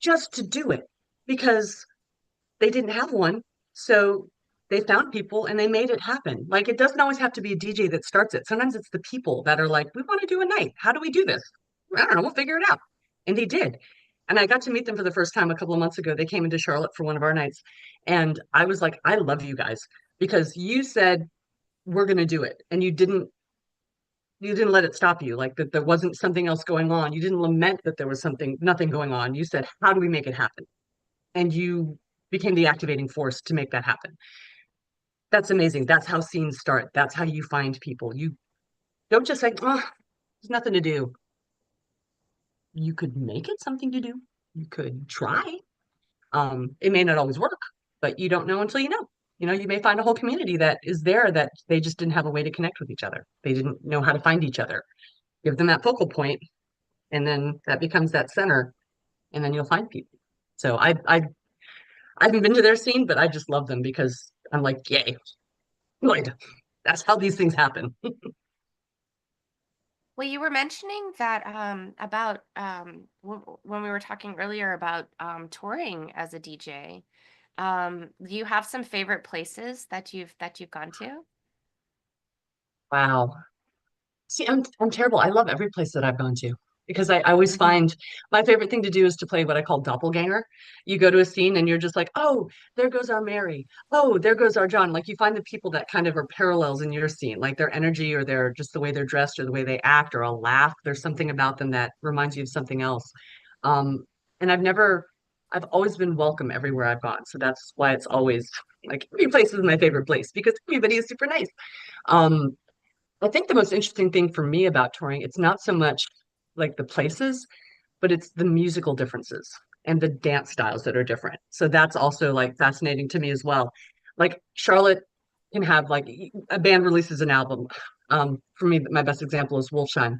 just to do it because they didn't have one. So they found people and they made it happen. Like it doesn't always have to be a DJ that starts it. Sometimes it's the people that are like, we want to do a night. How do we do this? I don't know. We'll figure it out. And they did. And I got to meet them for the first time a couple of months ago. They came into Charlotte for one of our nights. And I was like, I love you guys because you said we're going to do it. And you didn't let it stop you, like that there wasn't something else going on. You didn't lament that there was nothing going on. You said, how do we make it happen? And you became the activating force to make that happen. That's amazing. That's how scenes start. That's how you find people. You don't just say, oh, there's nothing to do. You could make it something to do. You could try. It may not always work, but you don't know until you know. You may find a whole community that is there that they just didn't have a way to connect with each other. They didn't know how to find each other. Give them that focal point, and then that becomes that center, and then you'll find people. So I haven't been to their scene, but I just love them because I'm like, yay, good. That's how these things happen. Well, you were mentioning that about when we were talking earlier about touring as a DJ. Do you have some favorite places that you've gone to? Wow. See, I'm terrible. I love every place that I've gone to because I always Hmm. find my favorite thing to do is to play what I call doppelganger. You go to a scene and you're just like, oh, there goes our Mary. Oh, there goes our John. Like you find the people that kind of are parallels in your scene, like their energy or their just the way they're dressed or the way they act or a laugh. There's something about them that reminds you of something else. Um, and I've always been welcome everywhere I've gone. So that's why it's always like every place is my favorite place because everybody is super nice. Um, I think the most interesting thing for me about touring, it's not so much like the places, but it's the musical differences and the dance styles that are different. So that's also like fascinating to me as well. Like Charlotte can have like a band releases an album. For me, my best example is Wolfsheim.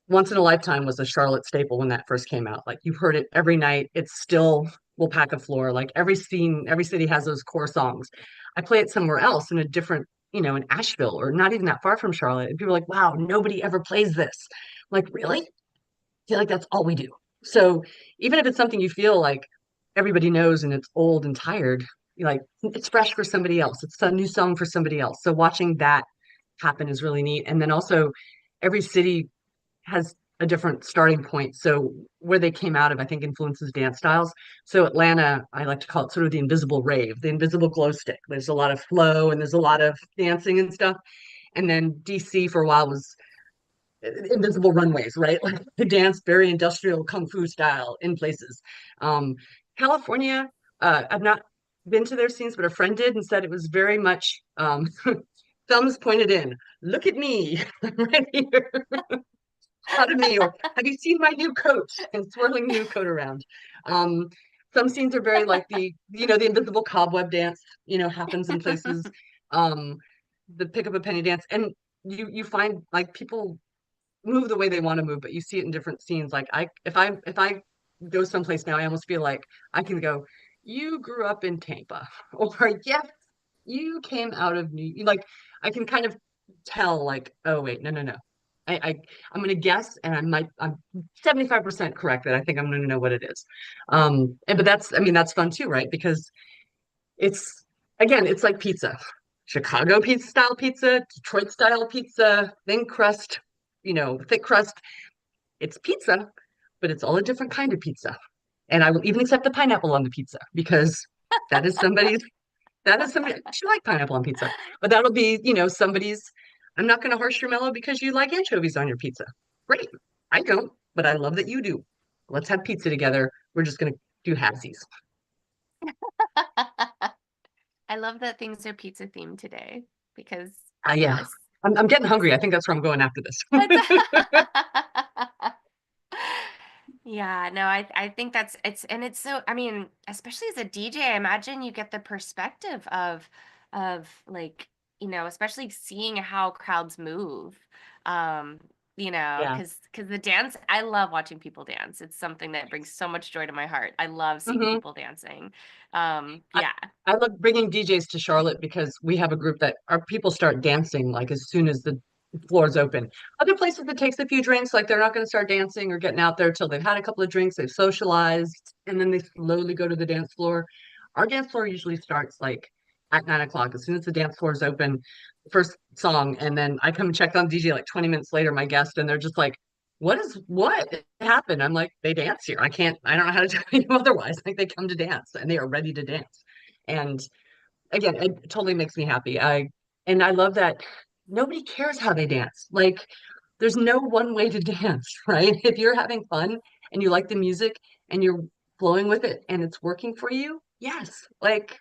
Once in a Lifetime was a Charlotte staple when that first came out. Like you've heard it every night. It's still will pack a floor. Like every scene, every city has those core songs. I play it somewhere else in a different, in Asheville or not even that far from Charlotte. And people are like, wow, nobody ever plays this. I'm like, really? I feel like that's all we do. So even if it's something you feel like everybody knows and it's old and tired, you're like, it's fresh for somebody else. It's a new song for somebody else. So watching that happen is really neat. And then also every city has a different starting point. So where they came out of, I think, influences dance styles. So Atlanta, I like to call it sort of the invisible rave, the invisible glow stick. There's a lot of flow and there's a lot of dancing and stuff. And then DC for a while was invisible runways, right? Like the dance, very industrial kung fu style in places. Um, California, I've not been to their scenes, but a friend did and said it was very much thumbs pointed in. Look at me right here. Proud of me, or have you seen my new coat? And swirling the new coat around. Um, some scenes are very like the invisible cobweb dance, happens in places. Um, the pick up a penny dance. And you find like people move the way they want to move, but you see it in different scenes. Like if I go someplace now, I almost feel like I can go, you grew up in Tampa, or yes, you came out of New like I can kind of tell like, oh wait, no, no, no. I I'm gonna guess and I'm 75% correct that I think I'm gonna know what it is. And but that's I mean that's fun too, right? Because it's again, it's like pizza. Chicago pizza style pizza, Detroit style pizza, thin crust, thick crust. It's pizza, but it's all a different kind of pizza. And I will even accept the pineapple on the pizza because that is somebody's, that is somebody, I should like pineapple on pizza, but that'll be, somebody's, I'm not going to horse your mellow because you like anchovies on your pizza. Great. I don't, but I love that you do. Let's have pizza together. We're just going to do halvesies. I love that things are pizza themed today because Yeah. yes, I'm getting it's hungry. I think that's where I'm going after this. it's Yeah, no, I think that's it's so I mean, especially as a DJ, I imagine you get the perspective of like, especially seeing how crowds move. Um, Yeah. because the dance, I love watching people dance. It's something that brings so much joy to my heart. I love seeing hmm people dancing. I, Yeah. I love bringing DJs to Charlotte because we have a group that our people start dancing like as soon as the floor's open. Other places it takes a few drinks, like they're not going to start dancing or getting out there till they've had a couple of drinks, they've socialized, and then they slowly go to the dance floor. Our dance floor usually starts like at 9 o'clock. As soon as the dance floor is open, first song, and then I come and check on DJ like 20 minutes later, my guest, and they're just like, what happened? I'm like, they dance here. I don't know how to tell you otherwise. Like they come to dance and they are ready to dance. And again, it totally makes me happy. And I love that nobody cares how they dance. Like there's no one way to dance, right? If you're having fun and you like the music and you're flowing with it and it's working for you, yes. Like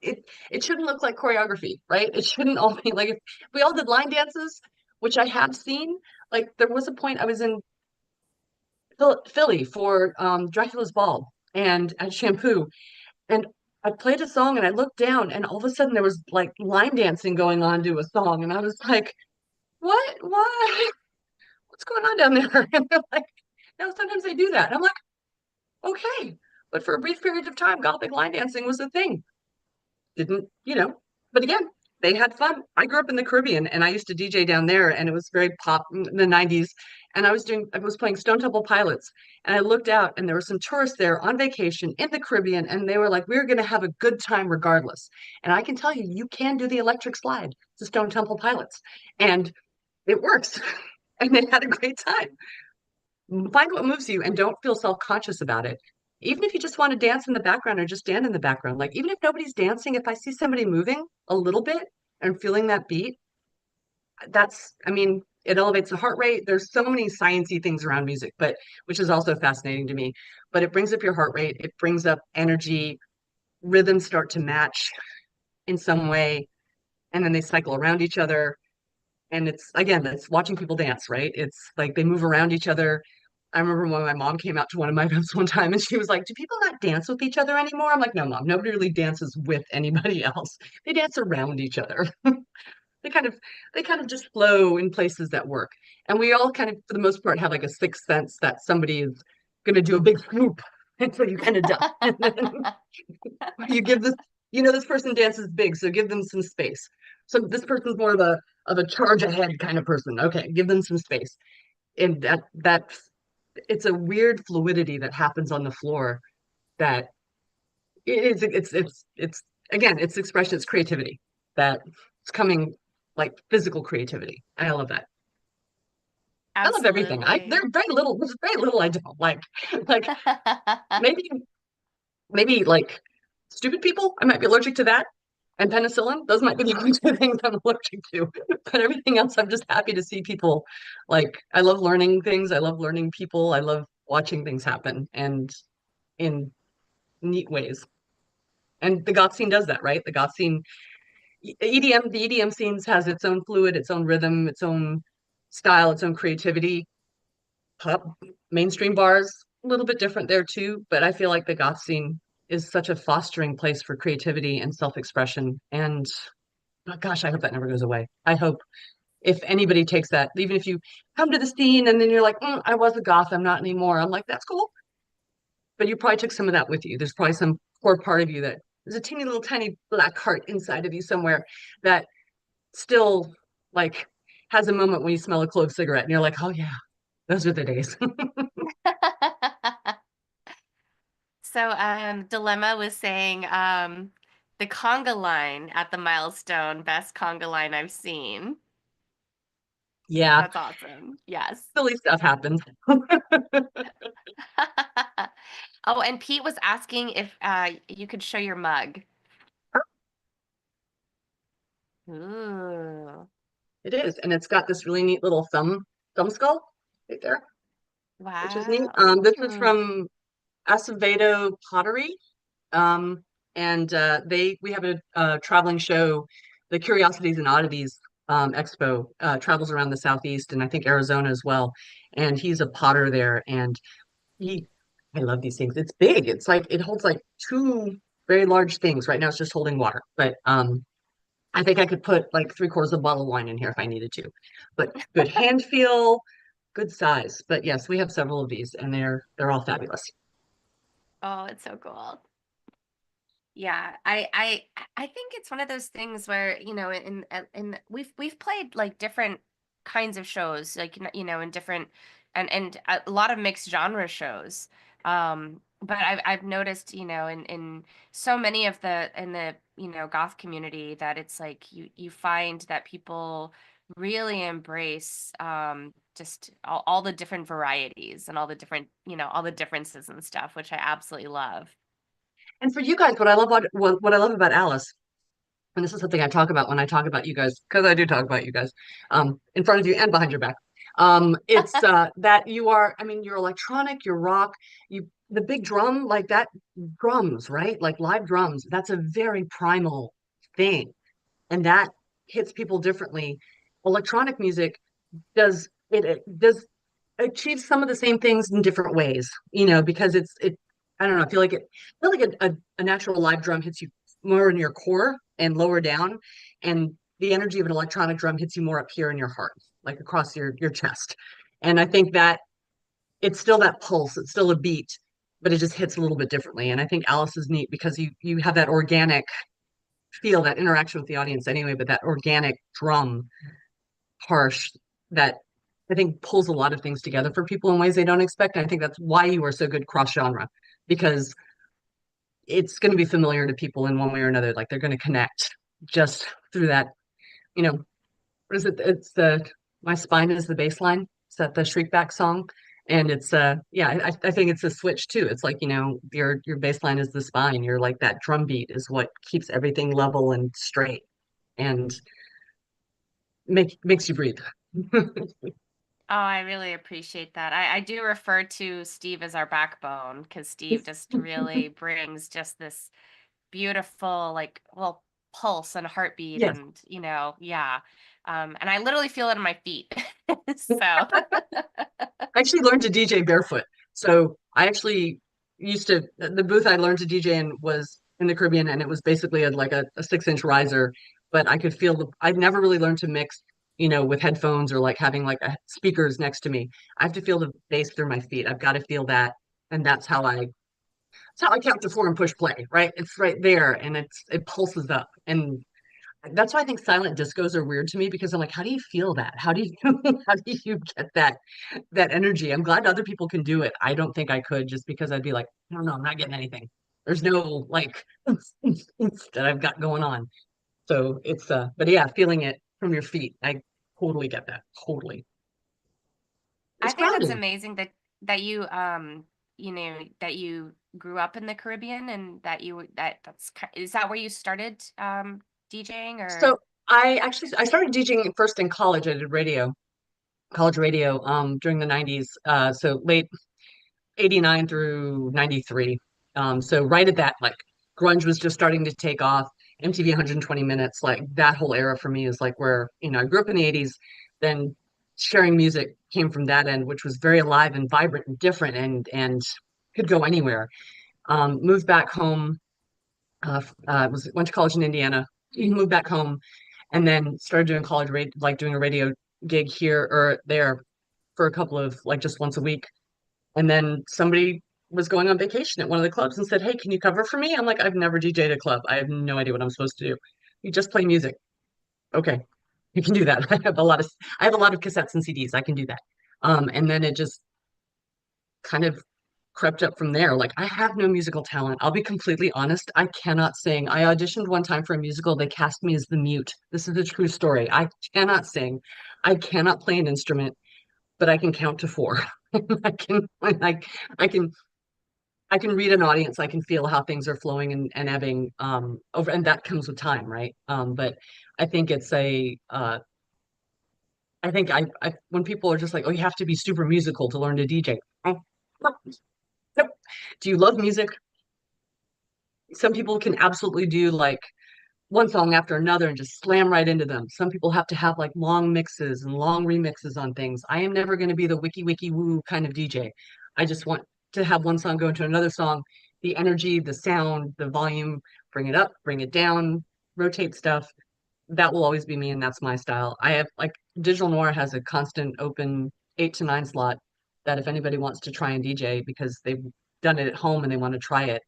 it shouldn't look like choreography, right? It shouldn't all be like if we all did line dances, which I have seen. Like there was a point I was in Philly for Dracula's Ball and at Shampoo, and I played a song and I looked down and all of a sudden there was like line dancing going on to a song, and I was like, what, what's going on down there? And they're like, no, sometimes they do that. And I'm like, okay, but for a brief period of time gothic line dancing was a thing. Didn't, but again, they had fun. I grew up in the Caribbean and I used to DJ down there, and it was very pop in the 90s. And I was playing Stone Temple Pilots, and I looked out and there were some tourists there on vacation in the Caribbean, and they were like, we're going to have a good time regardless. And I can tell you, you can do the electric slide to Stone Temple Pilots, and it works. And they had a great time. Find what moves you and don't feel self-conscious about it. Even if you just want to dance in the background or just stand in the background, like even if nobody's dancing, if I see somebody moving a little bit and feeling that beat, I mean, it elevates the heart rate. There's so many sciencey things around music, but which is also fascinating to me. But it brings up your heart rate, it brings up energy, rhythms start to match in some way, and then they cycle around each other. And it's again, it's watching people dance, right? It's like they move around each other. I remember when my mom came out to one of my events one time and she was like, do people not dance with each other anymore? I'm like, no, mom, nobody really dances with anybody else. They dance around each other. They kind of they kind of just flow in places that work. And we all kind of, for the most part, have like a sixth sense that somebody is gonna do a big swoop. And so you kind of duck. And then you give this, this person dances big, so give them some space. So this person's more of a charge ahead kind of person. Okay, give them some space. And that it's a weird fluidity that happens on the floor that it's again, it's expression, it's creativity that it's coming like physical creativity. I love that. I love everything. There's Absolutely. very little I don't like. Like maybe maybe like stupid people, I might be allergic to that. And penicillin, those might be the only two things I'm allergic to. But everything else, I'm just happy to see people. Like, I love learning things. I love learning people. I love watching things happen and in neat ways. And the goth scene does that, right? The goth scene, the EDM scenes has its own fluid, its own rhythm, its own style, its own creativity. Pop, mainstream bars, a little bit different there too, but I feel like the goth scene is such a fostering place for creativity and self-expression. And oh gosh, I hope that never goes away. I hope. if anybody takes that, even if you come to the scene and then you're like, I was a goth, I'm not anymore. I'm like, that's cool. But you probably took some of that with you. There's probably some core part of you that there's a teeny little tiny black heart inside of you somewhere that still like has a moment when you smell a clove cigarette and you're like, oh yeah, those are the days. So, Dilemma was saying, the conga line at the milestone, best conga line I've seen. Yeah, That's awesome. Yes. silly stuff happens. Oh, and Pete was asking if you could show your mug. Ooh, It is, and it's got this really neat little thumb skull right there, which is neat. wow. This is Ooh. from Acevedo Pottery. And they we have a traveling show, the Curiosities and Oddities Expo travels around the Southeast and I think Arizona as well. And he's a potter there, and he I love these things. It's big. It's like it holds like two very large things. Right now it's just holding water, but I think I could put like three-quarters of a bottle of wine in here if I needed to. But good hand feel, good size. But yes, we have several of these, and they're all fabulous. Oh, it's so cool. Yeah, I think it's one of those things where, in we've played like different kinds of shows, like in different and a lot of mixed genre shows. But I've noticed, in so many of the in the, goth community that it's like you find that people really embrace just all the different varieties and all the different, all the differences and stuff, which I absolutely love. And for you guys, what I love about Alice, and this is something I talk about when I talk about you guys, because I do talk about you guys, in front of you and behind your back. It's that you are, I mean, you're electronic, you're rock, the big drum, like that drums, right? Like live drums, that's a very primal thing, and that hits people differently. Electronic music it does achieve some of the same things in different ways, because I don't know, I feel like a natural live drum hits you more in your core and lower down, and the energy of an electronic drum hits you more up here in your heart, like across your chest. And I think that it's still that pulse, it's still a beat, but it just hits a little bit differently. And I think Alice is neat because you have that organic feel, that interaction with the audience anyway, but that organic drum harsh that I think pulls a lot of things together for people in ways they don't expect. And I think that's why you are so good cross genre, because it's going to be familiar to people in one way or another. Like they're going to connect just through that, you know, what is it? It's the My Spine is the bass line. Is that the Shriekback song? And it's yeah, I think it's a switch too. It's like, your bass line is the spine. You're like that drum beat is what keeps everything level and straight and makes you breathe. Oh, I really appreciate that. I do refer to Steve as our backbone because Steve just really brings just this beautiful, like, well, pulse and heartbeat Yes. and, yeah. And I literally feel it in my feet. So, I actually learned to DJ barefoot. So I actually used to, the booth I learned to DJ in was in the Caribbean, and it was basically like a 6-inch riser, but I could feel I'd never really learned to mix, with headphones or like having like speakers next to me. I have to feel the bass through my feet. I've got to feel that. And that's how I count to 4 and push play, right? It's right there and it pulses up. And that's why I think silent discos are weird to me because I'm like, how do you feel that? How do you how do you get that energy? I'm glad other people can do it. I don't think I could just because I'd be like, I don't know, I'm not getting anything. There's no like that I've got going on. So it's but yeah, feeling it from your feet. I totally get that. Totally. I It's think that's grounding. amazing that that you grew up in the Caribbean and that is that where you started DJing or So I started DJing first in college. I did college radio during the 90s. So late 89 through 93. So right at that, like grunge was just starting to take off. MTV 120 minutes, like that whole era for me is like where, I grew up in the 80s, then sharing music came from that end, which was very alive and vibrant and different and could go anywhere. Moved back home, went to college in Indiana, moved back home and then started doing college radio, like doing a radio gig here or there for a couple of like just once a week. And then somebody was going on vacation at one of the clubs and said, "Hey, can you cover for me?" I'm like, "I've never DJ'd a club. I have no idea what I'm supposed to do." "You just play music." "Okay, you can do that." I have a lot of cassettes and CDs. I can do that. And then it just kind of crept up from there. Like I have no musical talent. I'll be completely honest. I cannot sing. I auditioned one time for a musical. They cast me as the mute. This is a true story. I cannot sing. I cannot play an instrument, but I can count to four. I can I can I can read an audience. I can feel how things are flowing and ebbing over, and that comes with time, right? But I think it's a I think I when people are just like, "Oh, you have to be super musical to learn to DJ." Oh, no, no. Do you love music? Some people can absolutely do like one song after another and just slam right into them. Some people have to have like long mixes and long remixes on things. I am never going to be the wiki wiki woo kind of DJ. I just want to have one song go into another song, the energy, the sound, the volume, bring it up, bring it down, rotate stuff. That will always be me, and that's my style. I have like Digital Noir has a constant open 8 to 9 slot that if anybody wants to try and DJ because they've done it at home and they want to try it,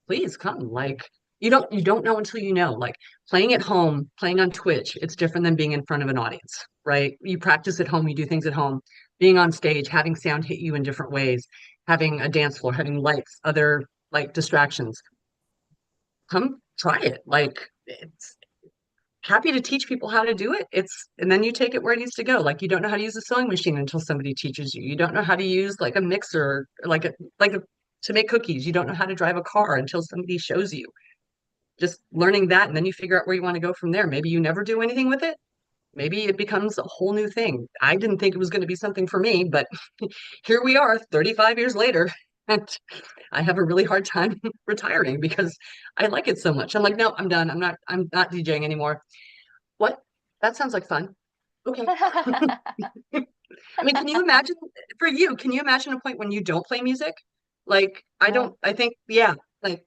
please come. Like you don't know until you know. Like playing at home, playing on Twitch, it's different than being in front of an audience, right? You practice at home, you do things at home. Being on stage, having sound hit you in different ways, having a dance floor, having lights, other like distractions. Come try it. Like it's happy to teach people how to do it. It's and then you take it where it needs to go. Like you don't know how to use a sewing machine until somebody teaches you. You don't know how to use like a mixer, like a to make cookies. You don't know how to drive a car until somebody shows you. Just learning that, and then you figure out where you want to go from there. Maybe you never do anything with it. Maybe it becomes a whole new thing. I didn't think it was going to be something for me, but here we are 35 years later. And I have a really hard time retiring because I like it so much. I'm like, no, I'm done. I'm not DJing anymore. What? That sounds like fun. Okay. I mean, can you imagine for you, can you imagine a point when you don't play music? Like, I No. don't, I think, yeah, like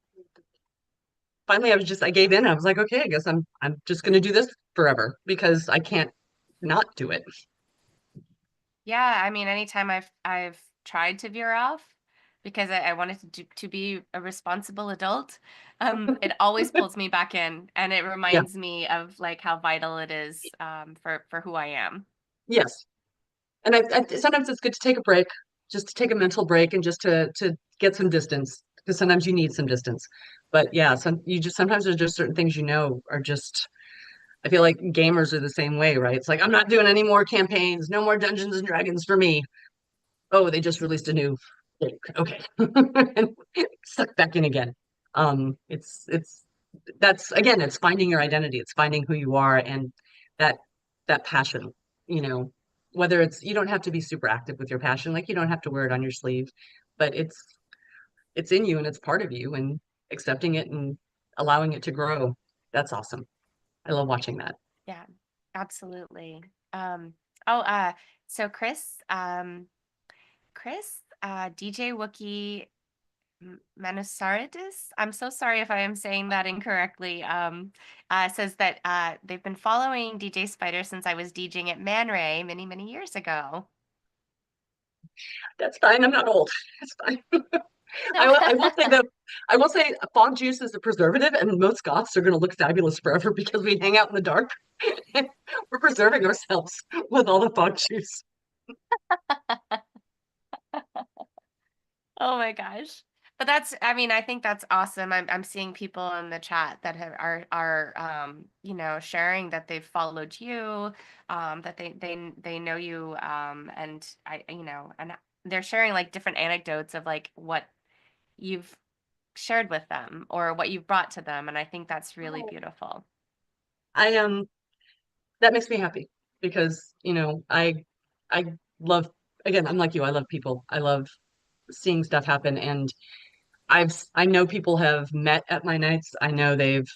finally I gave in. I was like, okay, I guess I'm just gonna do this forever because I can't not do it. Yeah, I mean, anytime I've tried to veer off because I wanted to be a responsible adult, it always pulls me back in, and it Yeah, reminds me of like how vital it is for who I am. yes. And sometimes it's good to take a break, just to take a mental break and just to get some distance because sometimes you need some distance. But yeah, sometimes there's just certain things are just I feel like gamers are the same way, right? It's like I'm not doing any more campaigns, no more Dungeons and Dragons for me. Oh, they just released a new thing. Okay. And suck back in again. It's that's again, it's finding your identity, it's finding who you are and that that passion, you know, whether it's you don't have to be super active with your passion, like you don't have to wear it on your sleeve, but it's in you and it's part of you and accepting it and allowing it to grow. That's awesome. I love watching that. Yeah, absolutely. Oh, so DJ Wookie Manusaritis. I'm so sorry if I am saying that incorrectly. Says that they've been following DJ Spider since I was DJing at Man Ray many, many years ago. That's fine. I'm not old. It's fine. I will say fog juice is a preservative, and most goths are going to look fabulous forever because we hang out in the dark. We're preserving ourselves with all the fog juice. Oh my gosh. But I mean, I think that's awesome. I'm seeing people in the chat that are sharing that they've followed you, that they know you, and and they're sharing like different anecdotes of like what you've shared with them or what you've brought to them, and I think that's really beautiful. I that makes me happy because I love again. I'm like you. I love people. I love seeing stuff happen, and I know people have met at my nights. I know they've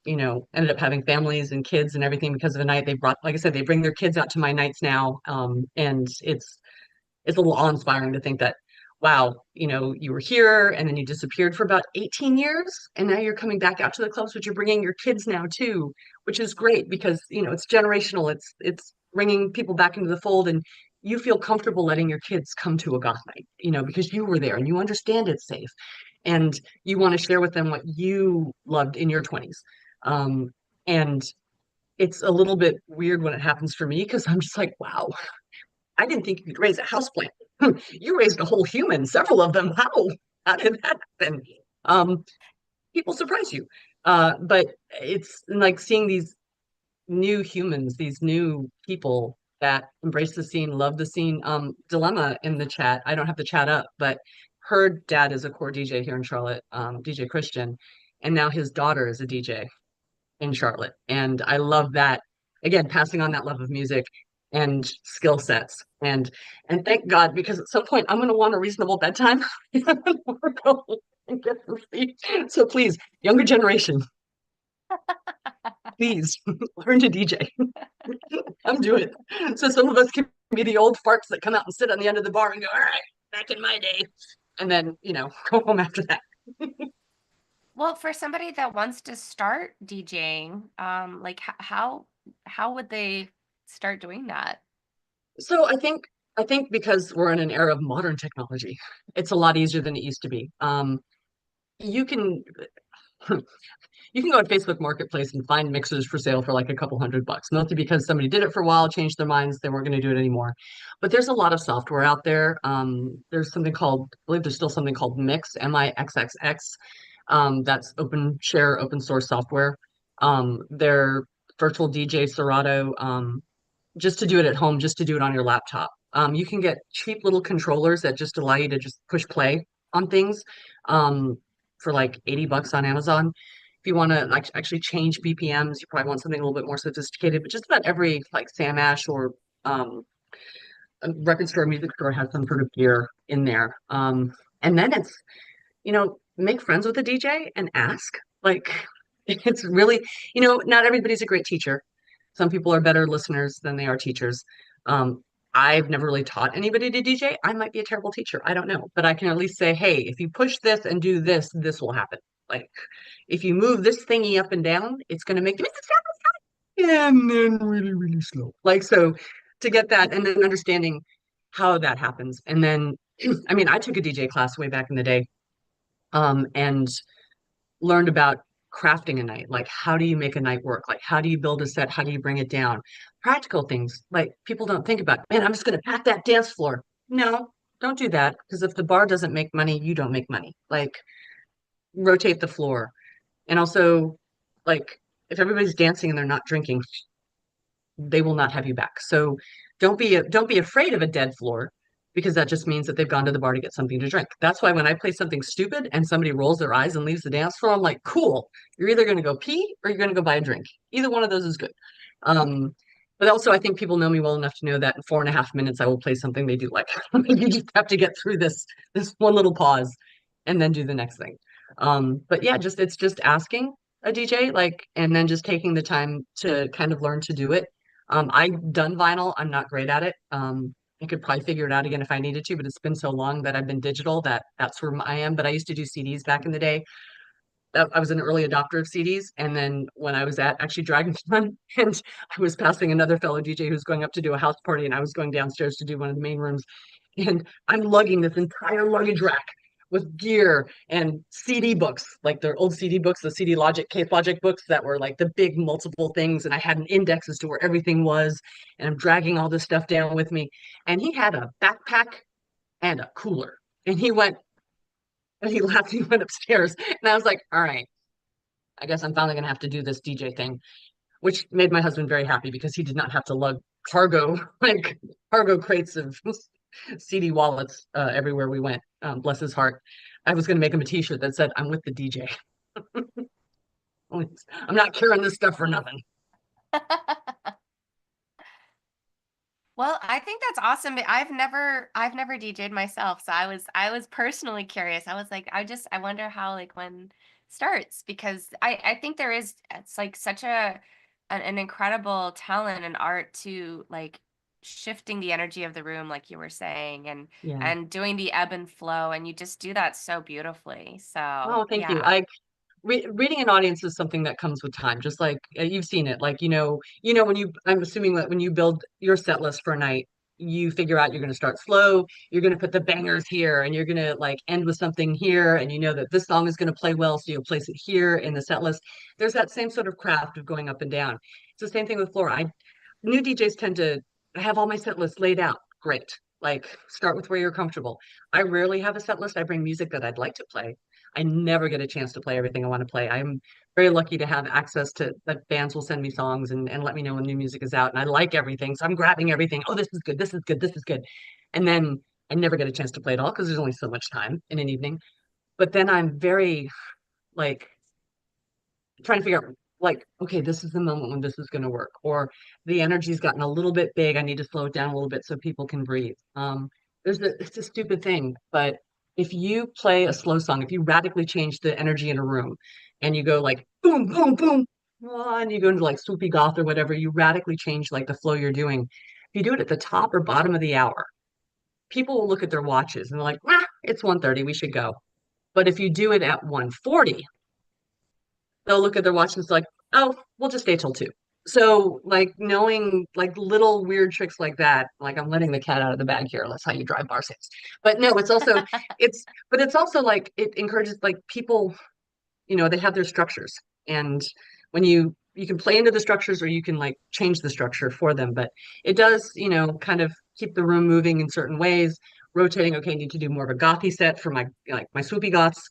ended up having families and kids and everything because of the night. They brought, like I said, they bring their kids out to my nights now, and it's a little awe-inspiring to think that wow, you were here and then you disappeared for about 18 years and now you're coming back out to the clubs, but you're bringing your kids now too, which is great because, it's generational. It's bringing people back into the fold and you feel comfortable letting your kids come to a goth night, because you were there and you understand it's safe and you want to share with them what you loved in your 20s. And it's a little bit weird when it happens for me because I'm just like, wow, I didn't think you could raise a houseplant. You raised a whole human, several of them. How? How did that happen? Um, People surprise you. But it's like seeing these new humans, these new people that embrace the scene, love the scene. Dilemma in the chat. I don't have the chat up, but her dad is a core DJ here in Charlotte, DJ Christian, and now his daughter is a DJ in Charlotte. And I love that. Again, passing on that love of music and skill sets. And thank God, because at some point I'm gonna want a reasonable bedtime. I'm gonna go and get some sleep. So please, younger generation, please learn to DJ. I'm doing it. So some of us can be the old farts that come out and sit on the end of the bar and go, all right, back in my day. And then, go home after that. Well, for somebody that wants to start DJing, like how would they start doing that? So I think because we're in an era of modern technology, it's a lot easier than it used to be. You can you can go to Facebook Marketplace and find mixers for sale for like a couple $100, mostly because somebody did it for a while, changed their minds, they weren't going to do it anymore. But there's a lot of software out there. There's something called, I believe there's still something called Mix, Mixxx. That's open source software. Their virtual DJ Serato. Just to do it at home, just to do it on your laptop. You can get cheap little controllers that just allow you to just push play on things for like $80 on Amazon. If you want to like actually change BPMs, you probably want something a little bit more sophisticated. But just about every like Sam Ash or a record store, music store has some sort of gear in there. And then it's make friends with a DJ and ask. Like it's really, not everybody's a great teacher. Some people are better listeners than they are teachers. Um, I've never really taught anybody to DJ. I might be a terrible teacher. I don't know. But I can at least say, hey, if you push this and do this, this will happen. Like if you move this thingy up and down, it's going to make this happen. And then really, really slow. Like so to get that and then understanding how that happens. And then I mean, I took a DJ class way back in the day. And learned about crafting a night. Like, how do you make a night work? Like, how do you build a set? How do you bring it down? Practical things like people don't think about, man, I'm just going to pack that dance floor. No, don't do that. Because if the bar doesn't make money, you don't make money. Like, rotate the floor. And also, like, if everybody's dancing and they're not drinking, they will not have you back. So don't be afraid of a dead floor because that just means that they've gone to the bar to get something to drink. That's why when I play something stupid and somebody rolls their eyes and leaves the dance floor, I'm like, cool. You're either going to go pee or you're going to go buy a drink. Either one of those is good. Um, but also, I think people know me well enough to know that in 4.5 minutes, I will play something they do like. You just have to get through this one little pause and then do the next thing. But yeah, it's just asking a DJ, like, and then just taking the time to kind of learn to do it. I've done vinyl. I'm not great at it. I could probably figure it out again if I needed to, but it's been so long that I've been digital that that's where I am. But I used to do CDs back in the day. I was an early adopter of CDs. And then when I was at actually DragonCon and I was passing another fellow DJ who's going up to do a house party and I was going downstairs to do one of the main rooms. And I'm lugging this entire luggage rack with gear and CD books, like their old CD books, the CD Logic, Cape Logic books that were like the big multiple things. And I had an index as to where everything was. And I'm dragging all this stuff down with me. And he had a backpack and a cooler. And he went, and he left, he went upstairs. And I was like, all right, I guess I'm finally going to have to do this DJ thing, which made my husband very happy because he did not have to lug cargo, like cargo crates of CD wallets everywhere we went. Bless his heart. I was going to make him a T-shirt that said, "I'm with the DJ. I'm not carrying this stuff for nothing." Well, I think that's awesome. But I've never DJ'd myself, so I was personally curious. I was like, I wonder how like when starts because I think there is it's like such an incredible talent and art to like shifting the energy of the room, like you were saying, Yeah. and doing the ebb and flow, and you just do that so beautifully. So Oh, thank you. yeah. Reading an audience is something that comes with time, just like you've seen it. Like, when I'm assuming that when you build your set list for a night, you figure out you're going to start slow, you're going to put the bangers here, and you're going to like end with something here, and you know that this song is going to play well, so you'll place it here in the set list. There's that same sort of craft of going up and down. It's the same thing with floor. New DJs tend to have all my set lists laid out. Great. Like, start with where you're comfortable. I rarely have a set list. I bring music that I'd like to play. I never get a chance to play everything I want to play. I'm very lucky to have access to that bands will send me songs and let me know when new music is out. And I like everything. So I'm grabbing everything. Oh, this is good. This is good. This is good. And then I never get a chance to play it all because there's only so much time in an evening. But then I'm very like trying to figure out like, okay, this is the moment when this is going to work, or the energy's gotten a little bit big. I need to slow it down a little bit so people can breathe. It's a stupid thing, but if you play a slow song, if you radically change the energy in a room, and you go like boom, boom, boom, and you go into like swoopy goth or whatever, you radically change like the flow you're doing. If you do it at the top or bottom of the hour, people will look at their watches and they're like, ah, it's 1:30, we should go. But if you do it at 1:40, they'll look at their watch and it's like, oh, we'll just stay till 2. So like knowing like little weird tricks like that, like I'm letting the cat out of the bag here. That's how you drive bar sales. But no, it's also like it encourages like people, they have their structures. And when you can play into the structures or you can like change the structure for them. But it does, kind of keep the room moving in certain ways, rotating. Okay, I need to do more of a gothy set for my like my swoopy goths,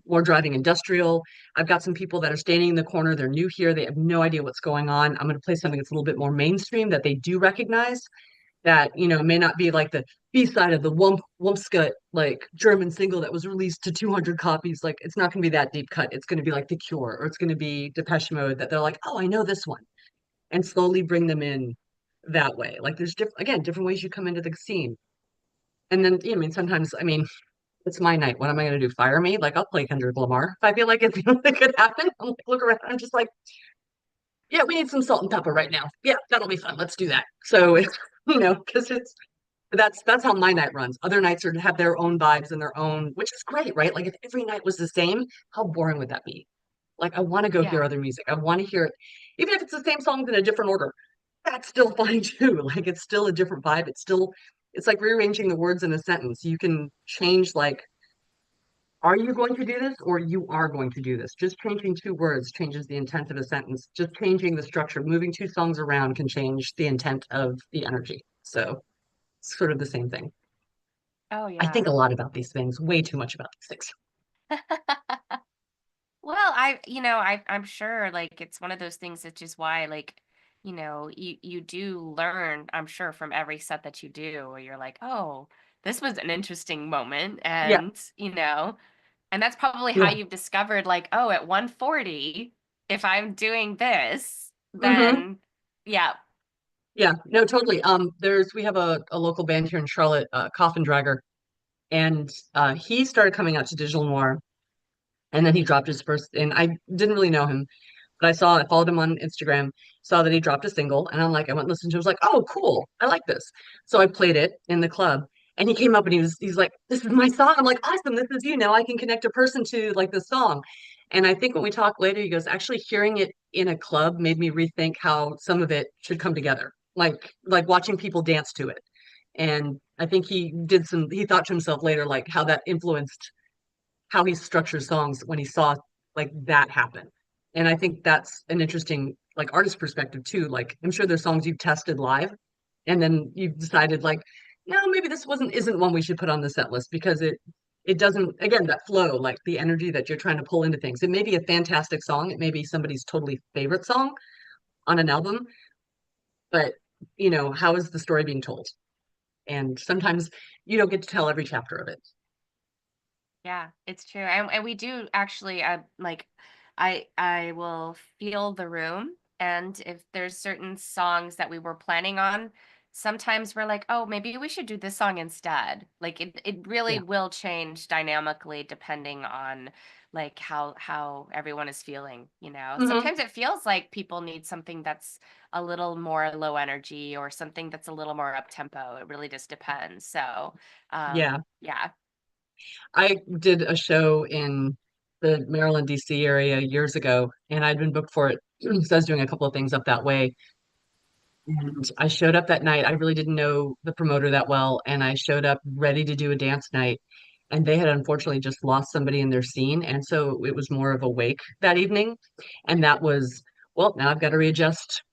more driving industrial. I've got some people that are standing in the corner, they're new here, they have no idea what's going on. I'm going to play something that's a little bit more mainstream that they do recognize, that may not be like the B-side of the Wumpska like German single that was released to 200 copies. Like it's not going to be that deep cut. It's going to be like The Cure, or it's going to be Depeche Mode, that they're like, oh, I know this one, and slowly bring them in that way. Like there's different ways you come into the scene. And then, I mean, sometimes, I mean, it's my night. What am I going to do? Fire me? Like I'll play Kendrick Lamar if I feel like it's it could happen. I'm like, look around. I'm just like, yeah, we need some salt and pepper right now. Yeah, that'll be fun. Let's do that. So it's because that's how my night runs. Other nights have their own vibes and their own, which is great, right? Like if every night was the same, how boring would that be? Like I want to go hear Yeah. other music. I want to hear it, even if it's the same songs in a different order. That's still fine too. Like it's still a different vibe. It's like rearranging the words in a sentence. You can change like, are you going to do this or you are going to do this? Just changing two words changes the intent of a sentence. Just changing the structure, moving two songs around can change the intent of the energy. So it's sort of the same thing. Oh I think yeah. a lot about these things, way too much about these things. Well, I'm sure like it's one of those things that's just why like, you do learn, I'm sure, from every set that you do where you're like, oh, this was an interesting moment. Yeah, And that's probably how yeah. you've discovered like, oh, at 140, if I'm doing this, Hmm. then yeah. Yeah, no, totally. We have a local band here in Charlotte, Coffin Dragger, and he started coming out to Digital Noir, and then he dropped his first, and I didn't really know him, but I followed him on Instagram, saw that he dropped a single, and I'm like, I went and listened to it, I was like, oh, cool, I like this. So I played it in the club, and he came up and he's like, this is my song. I'm like, awesome, this is you. Now I can connect a person to like this song. And I think when we talk later, he goes, actually hearing it in a club made me rethink how some of it should come together. Like watching people dance to it. And I think he thought to himself later, like how that influenced how he structures songs when he saw like that happen. And I think that's an interesting like artist perspective too. Like I'm sure there's songs you've tested live and then you've decided like, no, maybe this wasn't isn't one we should put on the set list because it doesn't, again, that flow, like the energy that you're trying to pull into things. It may be a fantastic song, it may be somebody's totally favorite song on an album, but how is the story being told? And sometimes you don't get to tell every chapter of it. Yeah, it's true. And we do actually like I will feel the room, and if there's certain songs that we were planning on, sometimes we're like, "Oh, maybe we should do this song instead." Like it really Yeah. will change dynamically depending on like how everyone is feeling, you know. Hmm. Sometimes it feels like people need something that's a little more low energy or something that's a little more up tempo. It really just depends. So, Yeah. yeah. I did a show in the Maryland, DC area years ago, and I'd been booked for it. So I was doing a couple of things up that way. And I showed up that night. I really didn't know the promoter that well, and I showed up ready to do a dance night. And they had unfortunately just lost somebody in their scene. And so it was more of a wake that evening. And that was, well, now I've got to readjust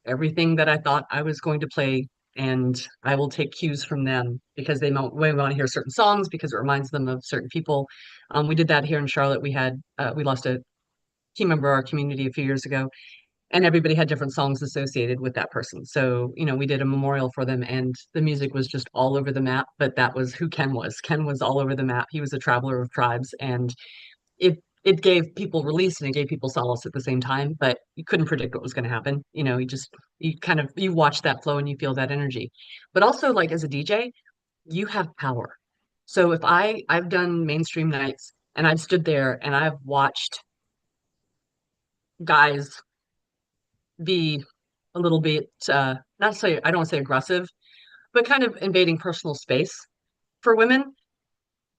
everything that I thought I was going to play. And I will take cues from them because they might want to hear certain songs because it reminds them of certain people. We did that here in Charlotte. We lost a key member of our community a few years ago, and everybody had different songs associated with that person. So, we did a memorial for them, and the music was just all over the map. But that was who Ken was. Ken was all over the map. He was a traveler of tribes, and it gave people release and it gave people solace at the same time. But you couldn't predict what was going to happen. You watch that flow and you feel that energy. But also, like as a DJ, you have power. So if I've done mainstream nights and I've stood there and I've watched guys be a little bit not say I don't want to say aggressive, but kind of invading personal space for women.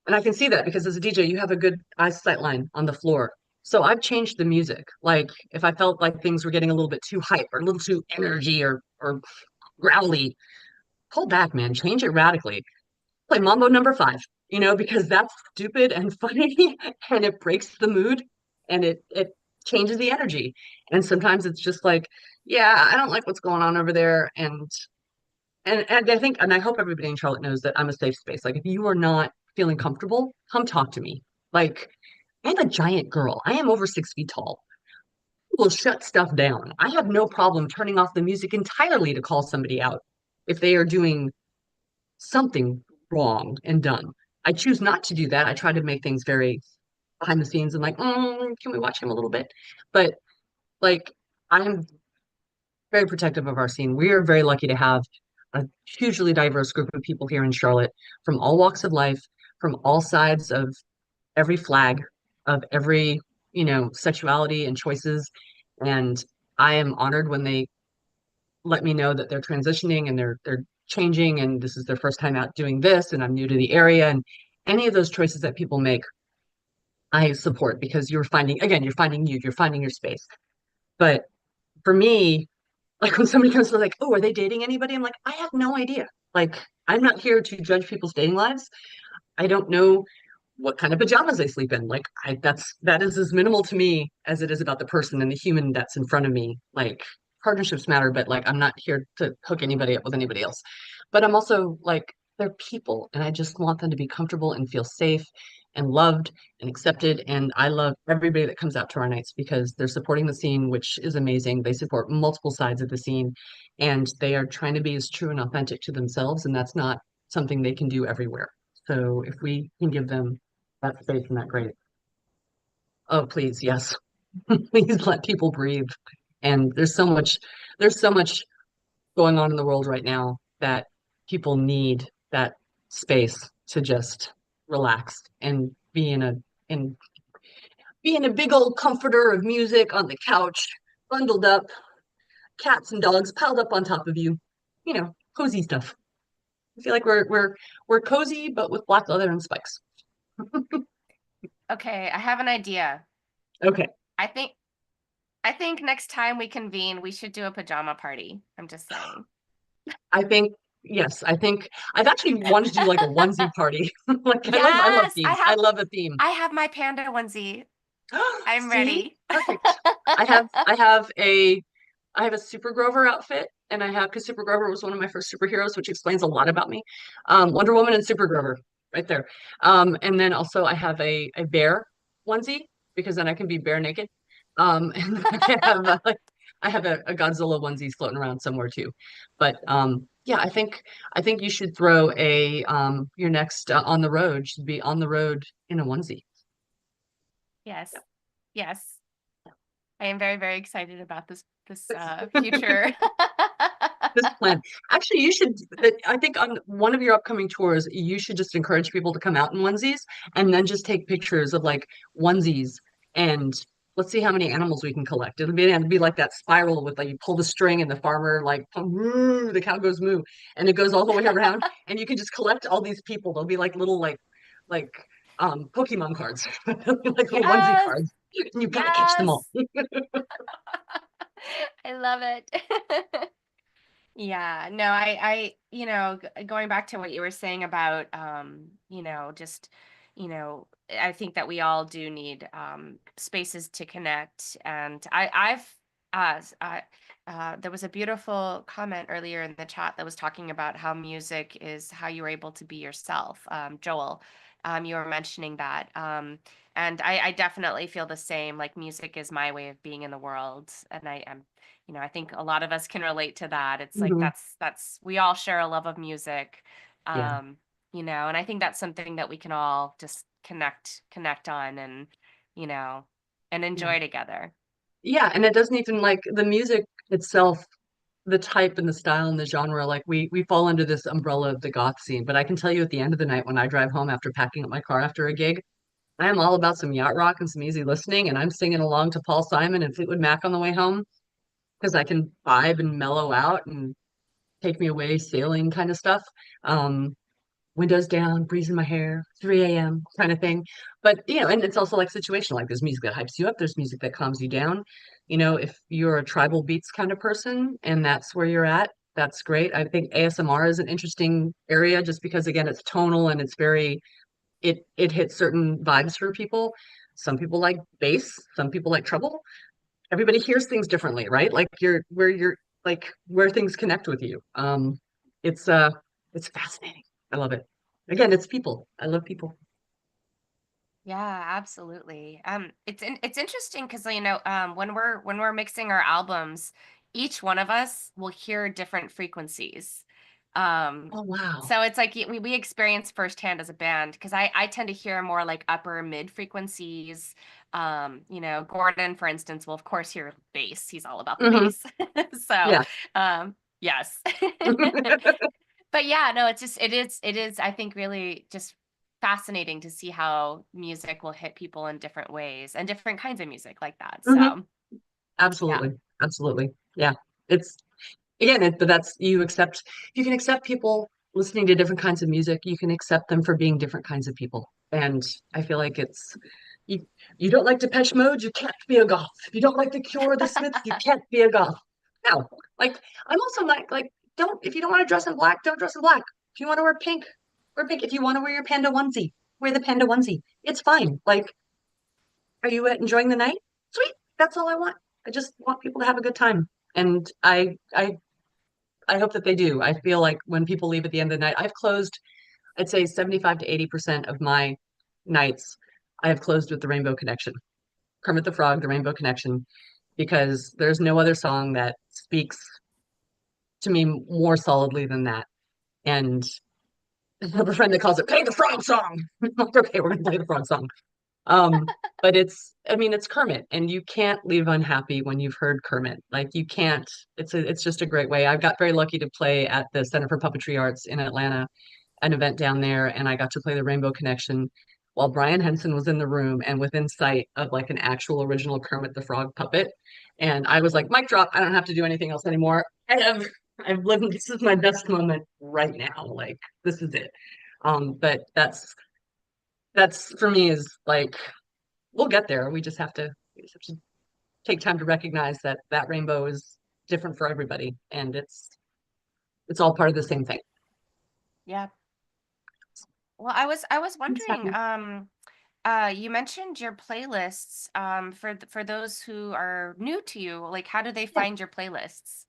And I can see that because as a DJ, you have a good eyesight line on the floor. So I've changed the music. Like if I felt like things were getting a little bit too hype or a little too energy or growly, pull back, man, change it radically. Play Mambo number 5, because that's stupid and funny and it breaks the mood and it changes the energy. And sometimes it's just like, yeah, I don't like what's going on over there. And I think, and I hope everybody in Charlotte knows that I'm a safe space. Like if you are not feeling comfortable, come talk to me. Like I'm a giant girl. I am over 6 feet tall. Will shut stuff down. I have no problem turning off the music entirely to call somebody out if they are doing something wrong and done. I choose not to do that. I try to make things very behind the scenes and like, can we watch him a little bit? But like, I'm very protective of our scene. We are very lucky to have a hugely diverse group of people here in Charlotte from all walks of life, from all sides of every flag, of every, sexuality and choices. And I am honored when they let me know that they're transitioning and they're changing and this is their first time out doing this and I'm new to the area and any of those choices that people make I support because you're finding your space. But for me, like when somebody comes to like, oh, are they dating anybody? I'm like, I have no idea. Like, I'm not here to judge people's dating lives. I don't know what kind of pajamas they sleep in. Like, that is as minimal to me as it is about the person and the human that's in front of me. Like, partnerships matter, but like, I'm not here to hook anybody up with anybody else. But I'm also like, they're people, and I just want them to be comfortable and feel safe and loved and accepted. And I love everybody that comes out to our nights because they're supporting the scene, which is amazing. They support multiple sides of the scene, and they are trying to be as true and authentic to themselves, and that's not something they can do everywhere. So if we can give them that space and that grace, oh please, yes, please let people breathe. And there's so much going on in the world right now that people need that space to just relax and and be in a big old comforter of music on the couch, bundled up, cats and dogs piled up on top of you, cozy stuff. I feel like we're cozy, but with black leather and spikes. Okay, I have an idea. Okay. I think I think next time we convene, we should do a pajama party. I'm just saying. I think yes, I think I've actually wanted to do like a onesie party. Like I love Yes, themes. I love a theme. I have my panda onesie. I'm See? ready. Perfect. I have a Super Grover outfit, and I have because Super Grover was one of my first superheroes, which explains a lot about me. Wonder Woman and Super Grover, right there. And then also I have a bear onesie because then I can be bare naked. And I have a Godzilla onesie floating around somewhere too. But yeah, I think you should throw a your next on the road should be on the road in a onesie. Yes. Yes. I am very, very excited about this future. this plan. Actually, you should. I think on one of your upcoming tours, you should just encourage people to come out in onesies and then just take pictures of like onesies and let's see how many animals we can collect. It'll be like that spiral with like you pull the string and the farmer like moo, the cow goes moo, and it goes all the way around, and you can just collect all these people. They'll be like little like Pokemon cards, like little onesie Yes, cards, and you gotta catch them all. yes. I love it. Yeah, no, going back to what you were saying about, just, I think that we all do need spaces to connect. And there was a beautiful comment earlier in the chat that was talking about how music is how you were able to be yourself. Joel, you were mentioning that. And I definitely feel the same. Like music is my way of being in the world. And I am I think a lot of us can relate to that. It's like Mhm. that's we all share a love of music. Yeah, And I think that's something that we can all just connect on you know, and yeah, enjoy together. yeah. And it doesn't even like the music itself, the type and the style and the genre. Like we fall under this umbrella of the goth scene. But I can tell you, at the end of the night, when I drive home after packing up my car after a gig, I am all about some yacht rock and some easy listening, and I'm singing along to Paul Simon and Fleetwood Mac on the way home because I can vibe and mellow out and take me away sailing kind of stuff. Um, Windows down, breeze in my hair, 3 a.m. kind of thing. But and it's also like situational. Like there's music that hypes you up, there's music that calms you down. If you're a tribal beats kind of person and that's where you're at, that's great. I think ASMR is an interesting area just because again it's tonal and it's very it hits certain vibes for people. Some people like bass, some people like treble. Everybody hears things differently, right? Like you're like where things connect with you. It's it's fascinating. I love it. Again, it's people. I love people. Yeah, absolutely. It's interesting because when we're mixing our albums, each one of us will hear different frequencies. Um, Oh wow. so it's like we experience firsthand as a band because I tend to hear more like upper mid frequencies. Gordon, for instance, will of course hear bass. He's all about the Hmm. bass. So, Yeah. yes. But yeah, no, it is, I think, really just fascinating to see how music will hit people in different ways and different kinds of music like that. Hmm. So, yeah. Absolutely. Absolutely. Yeah. It's again, but that's you can accept people listening to different kinds of music. You can accept them for being different kinds of people. And I feel like you you don't like Depeche Mode, you can't be a goth. If you don't like The Cure or The Smiths, you can't be a goth. No, like I'm also like don't if you don't want to dress in black, don't dress in black. If you want to wear pink. If you want to wear your panda onesie, wear the panda onesie. It's fine. Like, are you enjoying the night? Sweet. That's all I want. I just want people to have a good time. And I hope that they do. I feel like when people leave at the end of the night, I've closed, I'd say 75 to 80% of my nights, I have closed with the Rainbow Connection. Kermit the Frog, the Rainbow Connection, because there's no other song that speaks to me more solidly than that. And I have a friend that calls it play the frog song. I'm like, okay, we're gonna play the frog song. But I mean, it's Kermit, and you can't leave unhappy when you've heard Kermit. Like you can't. It's just a great way. I got very lucky to play at the Center for Puppetry Arts in Atlanta, an event down there, and I got to play the Rainbow Connection while Brian Henson was in the room and within sight of like an actual original Kermit the Frog puppet. And I was like, mic drop. I don't have to do anything else anymore. I've lived. This is my best moment right now. Like this is it. But that's for me is like we'll get there. We just have to take time to recognize that that rainbow is different for everybody, and it's all part of the same thing. Yeah. Well, I was It's wondering, happening. you mentioned your playlists, for those who are new to you, like how do they Yeah. find your playlists?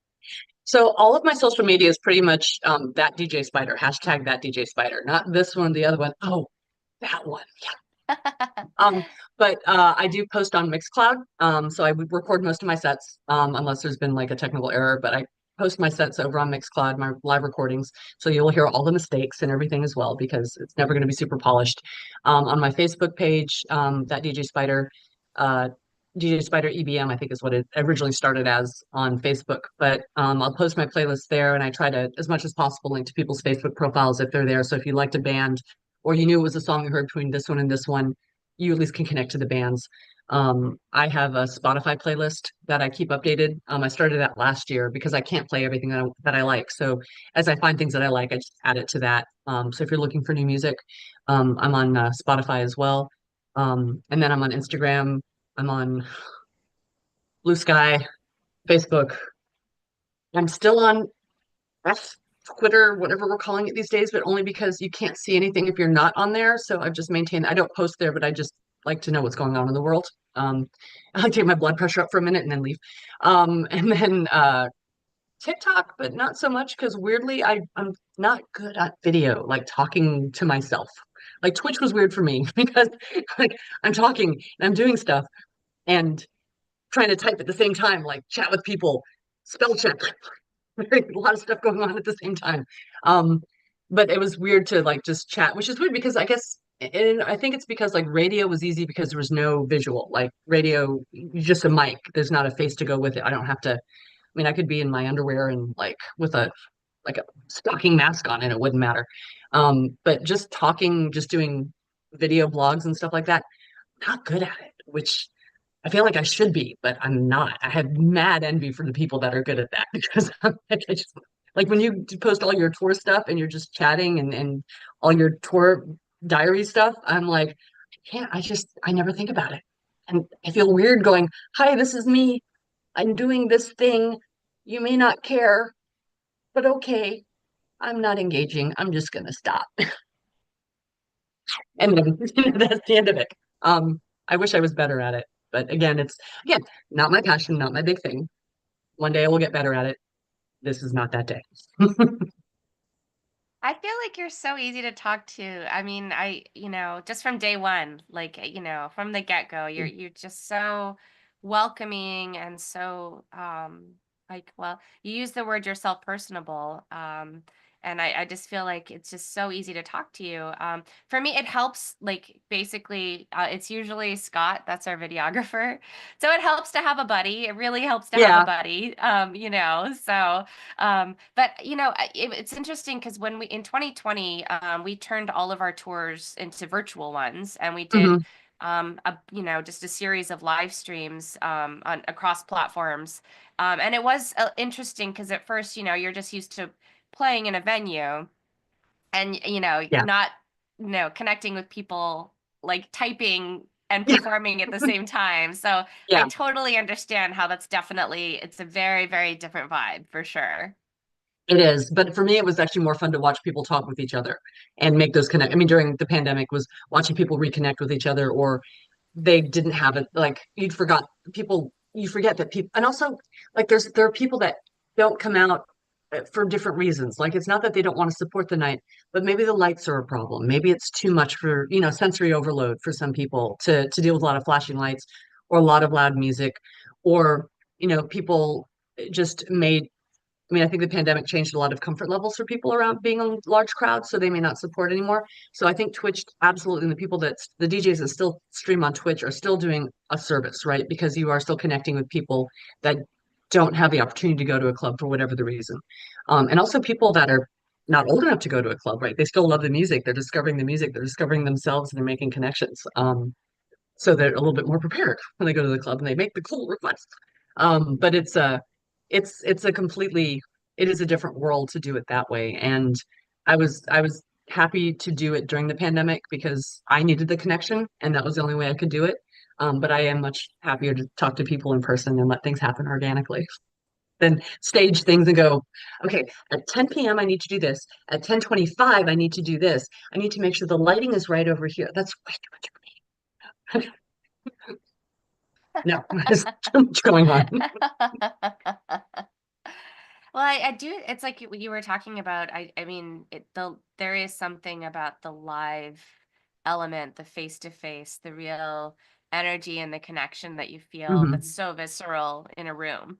So all of my social media is pretty much that DJ Spider hashtag that DJ Spider, not this one, the other one. Oh, that one. Um, but I do post on Mixcloud. So I would record most of my sets, unless there's been like a technical error, but I post my sets over on Mixcloud, my live recordings. So you'll hear all the mistakes and everything as well, because it's never going to be super polished. On my Facebook page, that DJ Spider, DJ Spider EBM, I think is what it originally started as on Facebook. But I'll post my playlist there, and I try to, as much as possible, link to people's Facebook profiles if they're there. So if you liked a band, or you knew it was a song you heard between this one and this one, you at least can connect to the bands. I have a Spotify playlist that I keep updated. I started that last year because I can't play everything that I like. So as I find things that I like, I just add it to that. So if you're looking for new music, I'm on Spotify as well. And then I'm on Instagram. I'm on Blue Sky, Facebook. I'm still on F, Twitter, whatever we're calling it these days, but only because you can't see anything if you're not on there. So I've just maintained, I don't post there, but I just like to know what's going on in the world. I like to get my blood pressure up for a minute and then leave. And then TikTok, but not so much because weirdly, I'm not good at video, like talking to myself. Like Twitch was weird for me because like I'm talking and I'm doing stuff and trying to type at the same time, like chat with people, spell check, a lot of stuff going on at the same time. Um, but it was weird to like just chat, which is weird because I guess, and I think it's because like radio was easy because there was no visual. Like radio, just a mic. There's not a face to go with it. I don't have to. I mean, I could be in my underwear and like with a like a stocking mask on, and it wouldn't matter. But just talking, just doing video blogs and stuff like that, not good at it, which I feel like I should be, but I'm not. I have mad envy for the people that are good at that because I'm like, I just like when you post all your tour stuff and you're just chatting and all your tour diary stuff, I'm like, I can't, I never think about it. And I feel weird going, hi, this is me. I'm doing this thing. You may not care, but okay, I'm not engaging. I'm just gonna stop. And then that's the end of it. I wish I was better at it. But again, not my passion, not my big thing. One day I will get better at it. This is not that day. I feel like you're so easy to talk to. I mean, just from day one, like, from the get-go, you're just so welcoming and so like, well, you use the word yourself personable. And I just feel like it's just so easy to talk to you. For me, it helps, like, basically, it's usually Scott, that's our videographer. So it helps to have a buddy. It really helps to have a Yeah. buddy. But it's interesting because when we in 2020, we turned all of our tours into virtual ones, and we did Hmm. just a series of live streams on across platforms. And it was interesting because at first, you're just used to playing in a venue and Yeah. not connecting with people, like typing and Yeah. performing at the same time. So I Yeah. totally understand how it's a very, very different vibe for sure. It is. But for me, it was actually more fun to watch people talk with each other and make those connect. I mean, during the pandemic was watching people reconnect with each other or they didn't have it like you forget that people and also like there are people that don't come out for different reasons like it's not that they don't want to support the night but maybe the lights are a problem maybe it's too much for sensory overload for some people to deal with a lot of flashing lights or a lot of loud music or people just made I mean, I think the pandemic changed a lot of comfort levels for people around being in large crowds, so they may not support anymore. So I think Twitch absolutely, and the DJs that still stream on Twitch are still doing a service, right? Because you are still connecting with people that don't have the opportunity to go to a club for whatever the reason. And also people that are not old enough to go to a club, right? They still love the music. They're discovering the music. They're discovering themselves and they're making connections. So they're a little bit more prepared when they go to the club and they make the cool requests. But it's a completely it is a different world to do it that way. And I was happy to do it during the pandemic because I needed the connection and that was the only way I could do it. But I am much happier to talk to people in person and let things happen organically than stage things and go, okay, at 10 p.m. I need to do this. At 10:25 I need to do this. I need to make sure the lighting is right over here. That's way too much for me. No, there's too much going on. Well, I do. It's like you were talking about. I mean, there is something about the live element, the face to face, the real energy and the connection that you feel that's Mhm. so visceral in a room.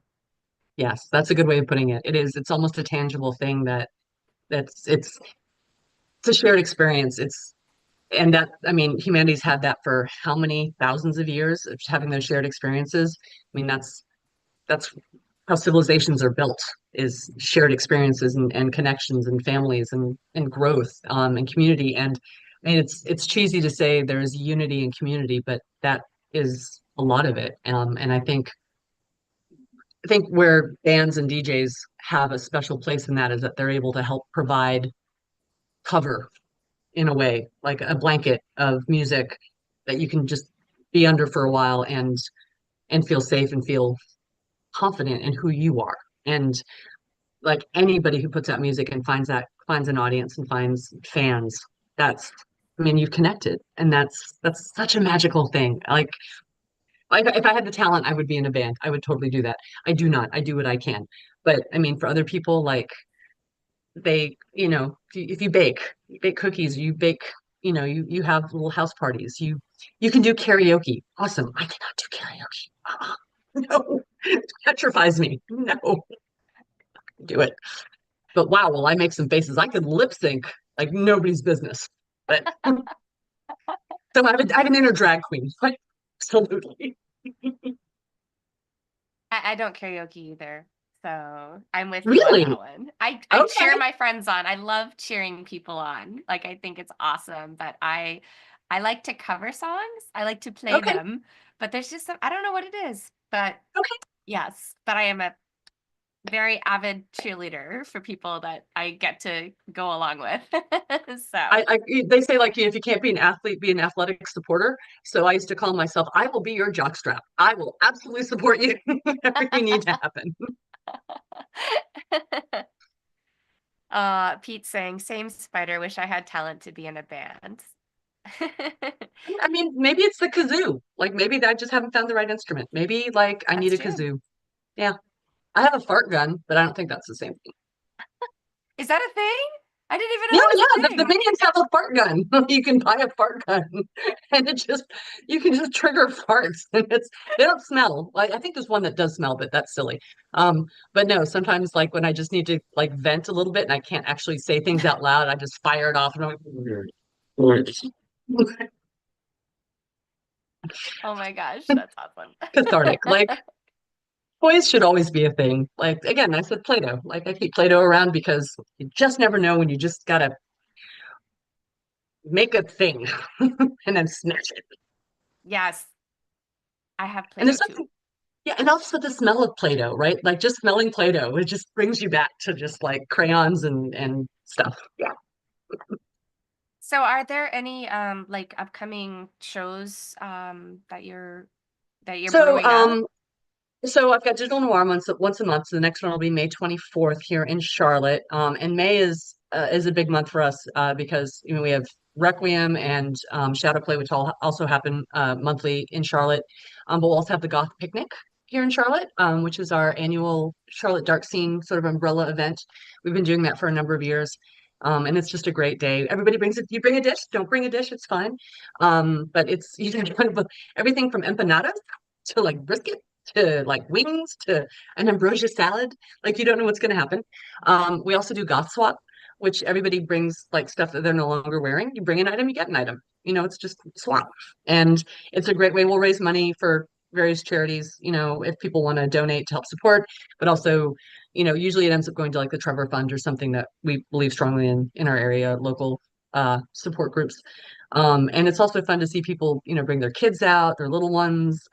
Yes, that's a good way of putting it. It is. It's almost a tangible thing that's it's a shared experience. And that, I mean, humanity's had that for how many thousands of years of having those shared experiences. I mean, that's how civilizations are built, is shared experiences and connections and families and growth, and community. And I mean, it's cheesy to say there's unity and community, but that is a lot of it. And I think where bands and DJs have a special place in that is that they're able to help provide cover in a way, like a blanket of music that you can just be under for a while and feel safe and feel confident in who you are. And like anybody who puts out music and finds an audience and finds fans, that's, I mean, you've connected, and that's such a magical thing. Like if I had the talent, I would be in a band. I would totally do that. I do not. I do what I can. But I mean, for other people, like they, if you bake cookies, you bake, you have little house parties. You can do karaoke. Awesome. I cannot do karaoke. No, it petrifies me. No, do it. But wow, will I make some faces? I could lip sync like nobody's business. But so I have an inner drag queen. Like, absolutely. I don't karaoke either. So I'm with you on Really? that one. I cheer Okay. my friends on. I love cheering people on. Like I think it's awesome, but I like to cover songs. I like to play Okay. them, but there's just some, I don't know what it is, but Okay. yes, but I am a very avid cheerleader for people that I get to go along with. So, They say like if you can't be an athlete, be an athletic supporter. So I used to call myself, I will be your jockstrap. I will absolutely support you whatever you need to happen. Pete saying, same spider, wish I had talent to be in a band. I mean, maybe it's the kazoo. Like maybe I just haven't found the right instrument. Maybe like I need That's a true. kazoo. Yeah. I have a fart gun, but I don't think that's the same thing. Is that a thing? I didn't even know Yeah, that was yeah. a The thing. minions have a fart gun. You can buy a fart gun, and you can just trigger farts, and they don't smell. Like I think there's one that does smell, but that's silly. But no, sometimes like when I just need to like vent a little bit and I can't actually say things out loud, I just fire it off and I'm like, Oh my gosh, that's awesome. cathartic. Like toys should always be a thing. Like again, I said Play-Doh. Like I keep Play-Doh around because you just never know when you just gotta make a thing and then smash it. Yes, I have And there's Play-Doh too. something, yeah, and also the smell of Play-Doh, right? Like just smelling Play-Doh, it just brings you back to just like crayons and stuff. Yeah. So are there any like upcoming shows that you're So brewing up? so I've got Digital Noir once a month. So the next one will be May 24th here in Charlotte. And May is a big month for us because we have Requiem and Shadow Play, which all also happen monthly in Charlotte. But we'll also have the Goth Picnic here in Charlotte, which is our annual Charlotte Dark Scene sort of umbrella event. We've been doing that for a number of years. And it's just a great day. Everybody brings it. You bring a dish. Don't bring a dish. It's fine. But it's kind of everything from empanadas to like brisket to like wings to an ambrosia salad. Like you don't know what's going to happen. We also do goth swap, which everybody brings like stuff that they're no longer wearing. You bring an item, you get an item. It's just swap, and it's a great way. We'll raise money for various charities. If people want to donate to help support, but also. Usually it ends up going to like the Trevor Fund or something that we believe strongly in our area, local support groups. And it's also fun to see people, bring their kids out, their little ones.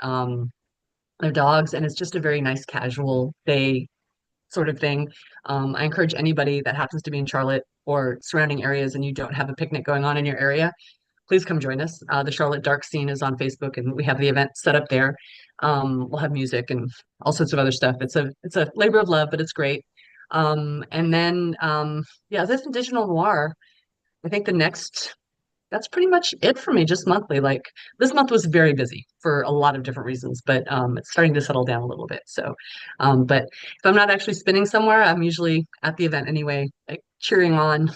Their dogs, and it's just a very nice casual day sort of thing. I encourage anybody that happens to be in Charlotte or surrounding areas and you don't have a picnic going on in your area, please come join us. The Charlotte Dark Scene is on Facebook, and we have the event set up there. We'll have music and all sorts of other stuff. It's a labor of love, but it's great. And then yeah, this is Digital Noir. I think the next that's pretty much it for me, just monthly. Like this month was very busy for a lot of different reasons, but it's starting to settle down a little bit. So, but if I'm not actually spinning somewhere, I'm usually at the event anyway, like cheering on,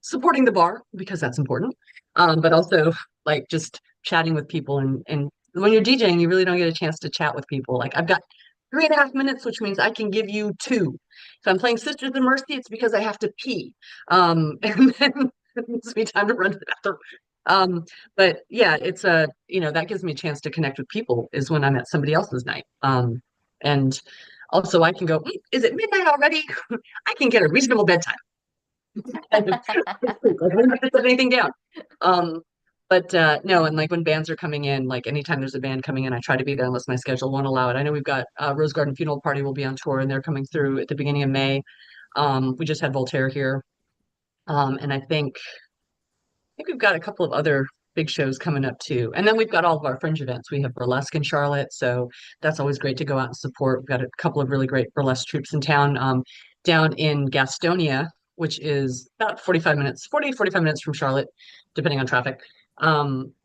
supporting the bar because that's important. But also like just chatting with people and when you're DJing, you really don't get a chance to chat with people. Like I've got 3.5 minutes, which means I can give you two. If I'm playing Sisters of Mercy, it's because I have to pee. And then it gives me time to run to the bathroom. Um, but yeah, it's a, that gives me a chance to connect with people is when I'm at somebody else's night. And also I can go, is it midnight already? I can get a reasonable bedtime. Kind of, like, I don't have to put anything down. Um, but no, and like when bands are coming in, like anytime there's a band coming in, I try to be there unless my schedule won't allow it. I know we've got Rose Garden Funeral Party will be on tour and they're coming through at the beginning of May. We just had Voltaire here. And I think we've got a couple of other big shows coming up too. And then we've got all of our fringe events. We have burlesque in Charlotte, so that's always great to go out and support. We've got a couple of really great burlesque troops in town. Down in Gastonia, which is about 45 minutes from Charlotte, depending on traffic.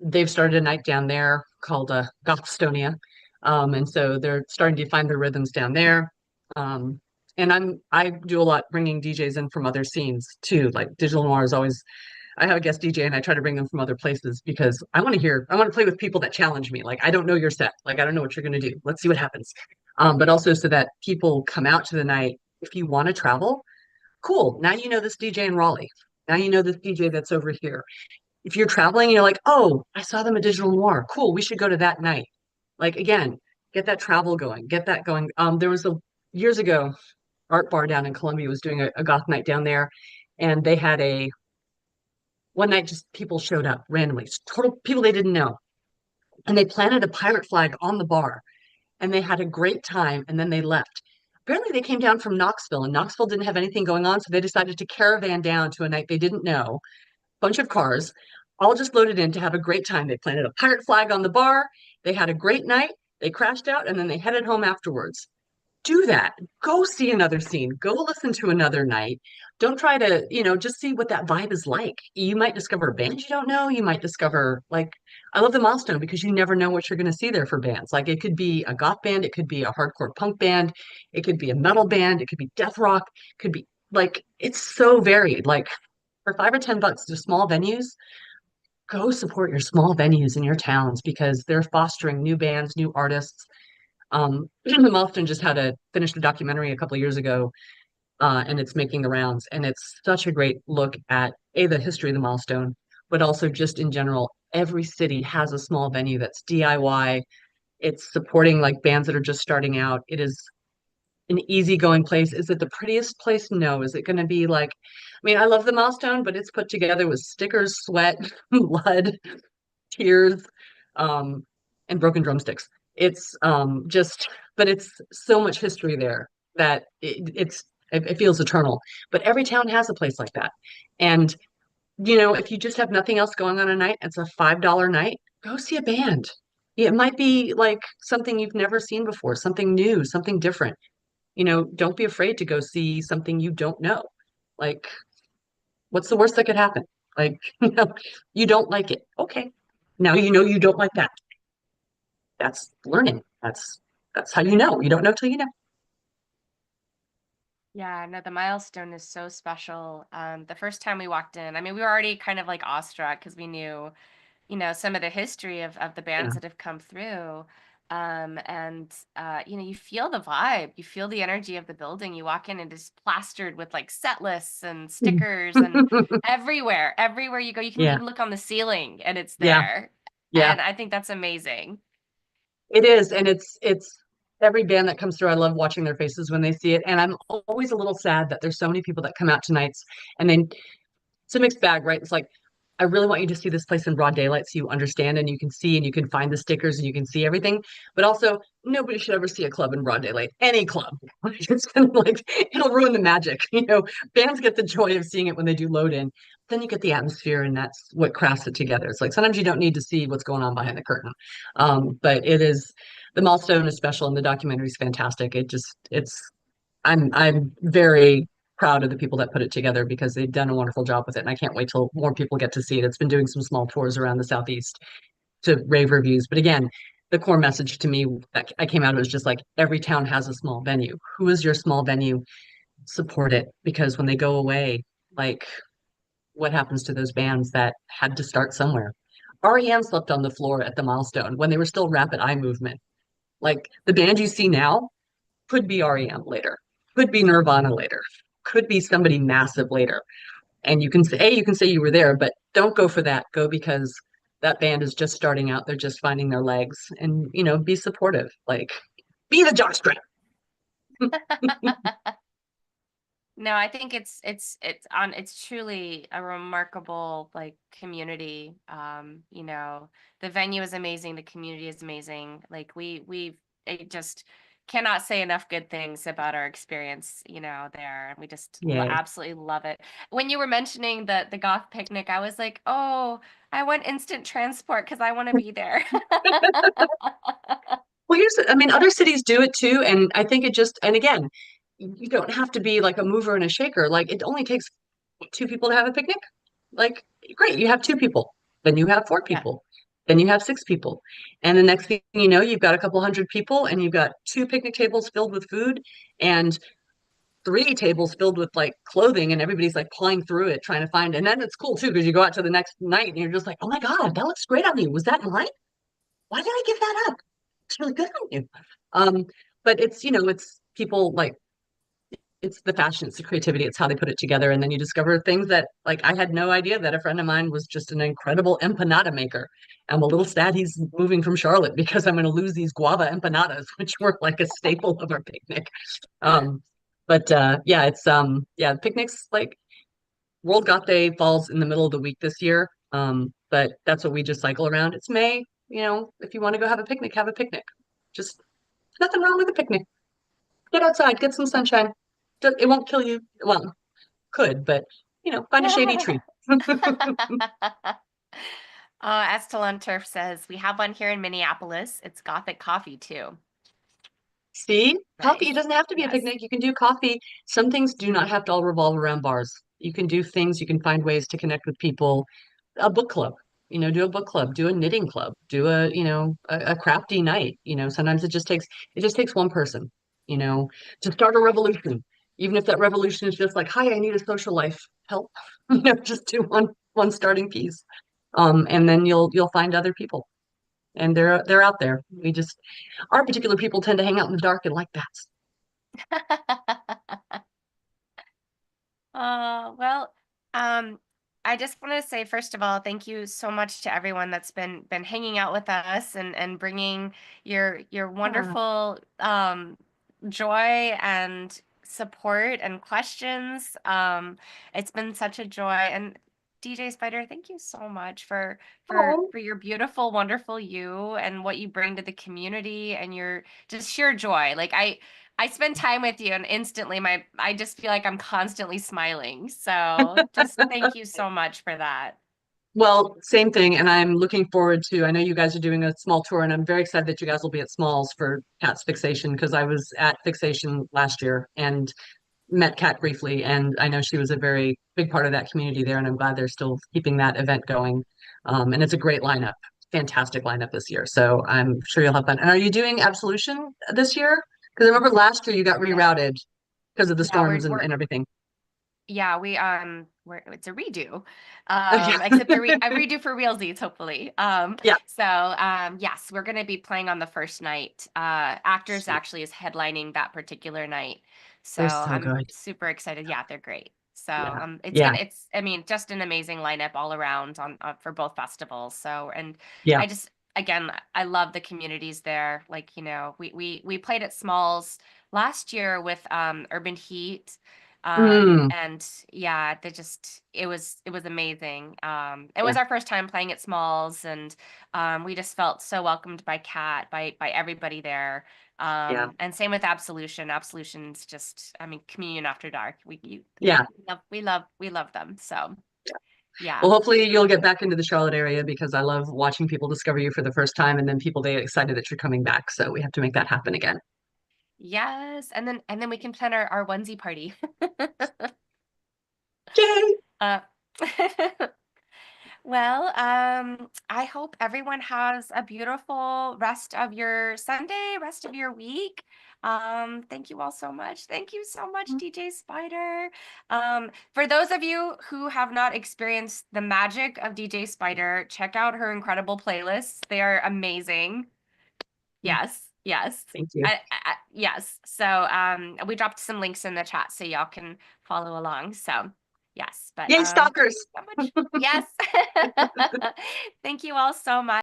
They've started a night down there called Gothstonia. And so they're starting to find their rhythms down there. And I do a lot bringing DJs in from other scenes too. Like Digital Noir is always I have a guest DJ and I try to bring them from other places because I want to play with people that challenge me. Like, I don't know your set. Like, I don't know what you're going to do. Let's see what happens. But also so that people come out to the night. If you want to travel, cool. Now you know this DJ in Raleigh. Now you know this DJ that's over here. If you're traveling and you're like, oh, I saw them at Digital Noir. Cool. We should go to that night. Like, again, get that travel going, get that going. There was a years ago, Art Bar down in Columbia was doing a goth night down there, and they had a one night just people showed up randomly, total people they didn't know. And they planted a pirate flag on the bar and they had a great time and then they left. Apparently they came down from Knoxville and Knoxville didn't have anything going on. So they decided to caravan down to a night they didn't know, bunch of cars, all just loaded in to have a great time. They planted a pirate flag on the bar. They had a great night. They crashed out and then they headed home afterwards. Do that. Go see another scene. Go listen to another night. Don't try to, just see what that vibe is like. You might discover a band you don't know. You might discover, like, I love the Milestone because you never know what you're going to see there for bands. Like, it could be a goth band, it could be a hardcore punk band, it could be a metal band, it could be death rock, it could be like, it's so varied. Like, for $5 or $10 to small venues, go support your small venues in your towns because they're fostering new bands, new artists. The Milestone just had a finished a documentary a couple of years ago, and it's making the rounds. And it's such a great look at the history of the Milestone, but also just in general, every city has a small venue that's DIY. It's supporting like bands that are just starting out. It is an easygoing place. Is it the prettiest place? No. Is it going to be like? I mean, I love the Milestone, but it's put together with stickers, sweat, blood, tears, um, and broken drumsticks. It's just, but it's so much history there that it feels eternal. But every town has a place like that. And if you just have nothing else going on a night, it's a $5 night, go see a band. It might be like something you've never seen before, something new, something different. Don't be afraid to go see something you don't know. Like, what's the worst that could happen? Like, you don't like it. Okay. Now you know you don't like that. That's learning. That's how you know. You don't know till you know. Yeah, no, the Milestone is so special. The first time we walked in, I mean, we were already kind of like awestruck because we knew, some of the history of the Yeah. bands that have come through. And you feel the vibe, you feel the energy of the building. You walk in and it's plastered with like set lists and stickers and everywhere you go, you can Yeah. even look on the ceiling and it's Yeah. there. Yeah. And I think that's amazing. It is. And it's every band that comes through, I love watching their faces when they see it. And I'm always a little sad that there's so many people that come out to nights and then it's a mixed bag, right? It's like, I really want you to see this place in broad daylight so you understand and you can see and you can find the stickers and you can see everything. But also, nobody should ever see a club in broad daylight. Any club. It's gonna like it'll ruin the magic. Bands get the joy of seeing it when they do load in. Then you get the atmosphere and that's what crafts it together. It's like sometimes you don't need to see what's going on behind the curtain. But it is the milestone is special and the documentary is fantastic. I'm very proud of the people that put it together because they've done a wonderful job with it. And I can't wait till more people get to see it. It's been doing some small tours around the Southeast to rave reviews. But again, the core message to me that I came out of was just like every town has a small venue. Who is your small venue? Support it because when they go away, like what happens to those bands that had to start somewhere? REM slept on the floor at the Milestone when they were still rapid eye movement. Like the band you see now could be REM later, could be Nirvana later, could be somebody massive later. And you can say you were there, but don't go for that. Go because that band is just starting out. They're just finding their legs, and be supportive. Like, be the jockstrap. No, I think it's truly a remarkable like community. The venue is amazing, the community is amazing. Like we I just cannot say enough good things about our experience, there. And we just Yay. absolutely love it. When you were mentioning the goth picnic, I was like, "Oh, I want instant transport because I want to be there." Well, I mean, other cities do it too, and I think and again, you don't have to be like a mover and a shaker. Like, it only takes two people to have a picnic. Like, great, you have two people, then you have four Yeah. people, then you have six people, and the next thing you know, you've got a couple hundred people, and you've got two picnic tables filled with food, and three tables filled with like clothing, and everybody's like pawing through it trying to find. And then it's cool too because you go out to the next night and you're just like, oh my God, that looks great on you. Was that mine? Why did I give that up? It's really good on you. Um, but it's people like it's the fashion, it's the creativity, it's how they put it together. And then you discover things that like I had no idea that a friend of mine was just an incredible empanada maker. I'm a little sad he's moving from Charlotte because I'm going to lose these guava empanadas, which were like a staple of our picnic. Um, but yeah, yeah, picnics like World Goth Day falls in the middle of the week this year. But that's what we just cycle around. It's May, if you want to go have a picnic, have a picnic. Just nothing wrong with a picnic. Get outside, get some sunshine. It won't kill you. Well, could, but find a shady tree. As Turf says, we have one here in Minneapolis. It's Gothic coffee too. See, coffee, it Nice. doesn't have to be a Yes. picnic. You can do coffee. Some things do not have to all revolve around bars. You can do things, you can find ways to connect with people. A book club, do a book club, do a knitting club, do a crafty night. Sometimes it just takes one person, you know, to start a revolution. Even if that revolution is just like, hi, I need a social life help, just do one starting piece. And then you'll find other people. And they're out there. Our particular people tend to hang out in the dark and like that. Well, um, I just want to say, first of all, thank you so much to everyone that's been hanging out with us and bringing your Ah, wonderful joy and support and questions. It's been such a joy. And DJ Spider, thank you so much for for oh, for your beautiful, wonderful you and what you bring to the community and your just sheer joy. Like I spend time with you and instantly I just feel like I'm constantly smiling. So just thank you so much for that. well, same thing. And I'm looking forward to, I know you guys are doing a small tour, and I'm very excited that you guys will be at Smalls for Cat's Fixation because I was at Fixation last year and met Kat briefly. And I know she was a very big part of that community there. And I'm glad they're still keeping that event going. And it's a great lineup, fantastic lineup this year. So I'm sure you'll have fun. And are you doing Absolution this year? Because I remember last year you got Yeah. rerouted because of the Yeah, storms and everything. yeah, it's a redo. Okay. Except a redo for realsies, hopefully. Yeah. Yes, we're gonna be playing on the first night. Actors Sweet. actually is headlining that particular night. So They're so I'm good. super excited. Yeah, they're great. So Yeah. it's Yeah. gonna it's I mean, just an amazing lineup all around on for both festivals. So and Yeah. I just again I love the communities there. Like, we played at Smalls last year with Urban Heat. Mm, And yeah, it was amazing. It yeah. was our first time playing at Smalls, and we just felt so welcomed by Kat, by everybody there. Yeah. And same with Absolution. Absolution's just, I mean, communion after dark. Yeah. We love them. So yeah. Well, hopefully you'll get back into the Charlotte area because I love watching people discover you for the first time and then people they get excited that you're coming back. So we have to make that happen again. Yes. And then we can plan our onesie party. Yay! uh Well, I hope everyone has a beautiful rest of your Sunday, rest of your week. Thank you all so much. Thank you so much, DJ Spider. For those of you who have not experienced the magic of DJ Spider, check out her incredible playlists. They are amazing. Yes, yes. Thank you. Yes. So, we dropped some links in the chat so y'all can follow along. So, Yes, but Yay, thank stalkers. you so much. Yes. Thank you all so much.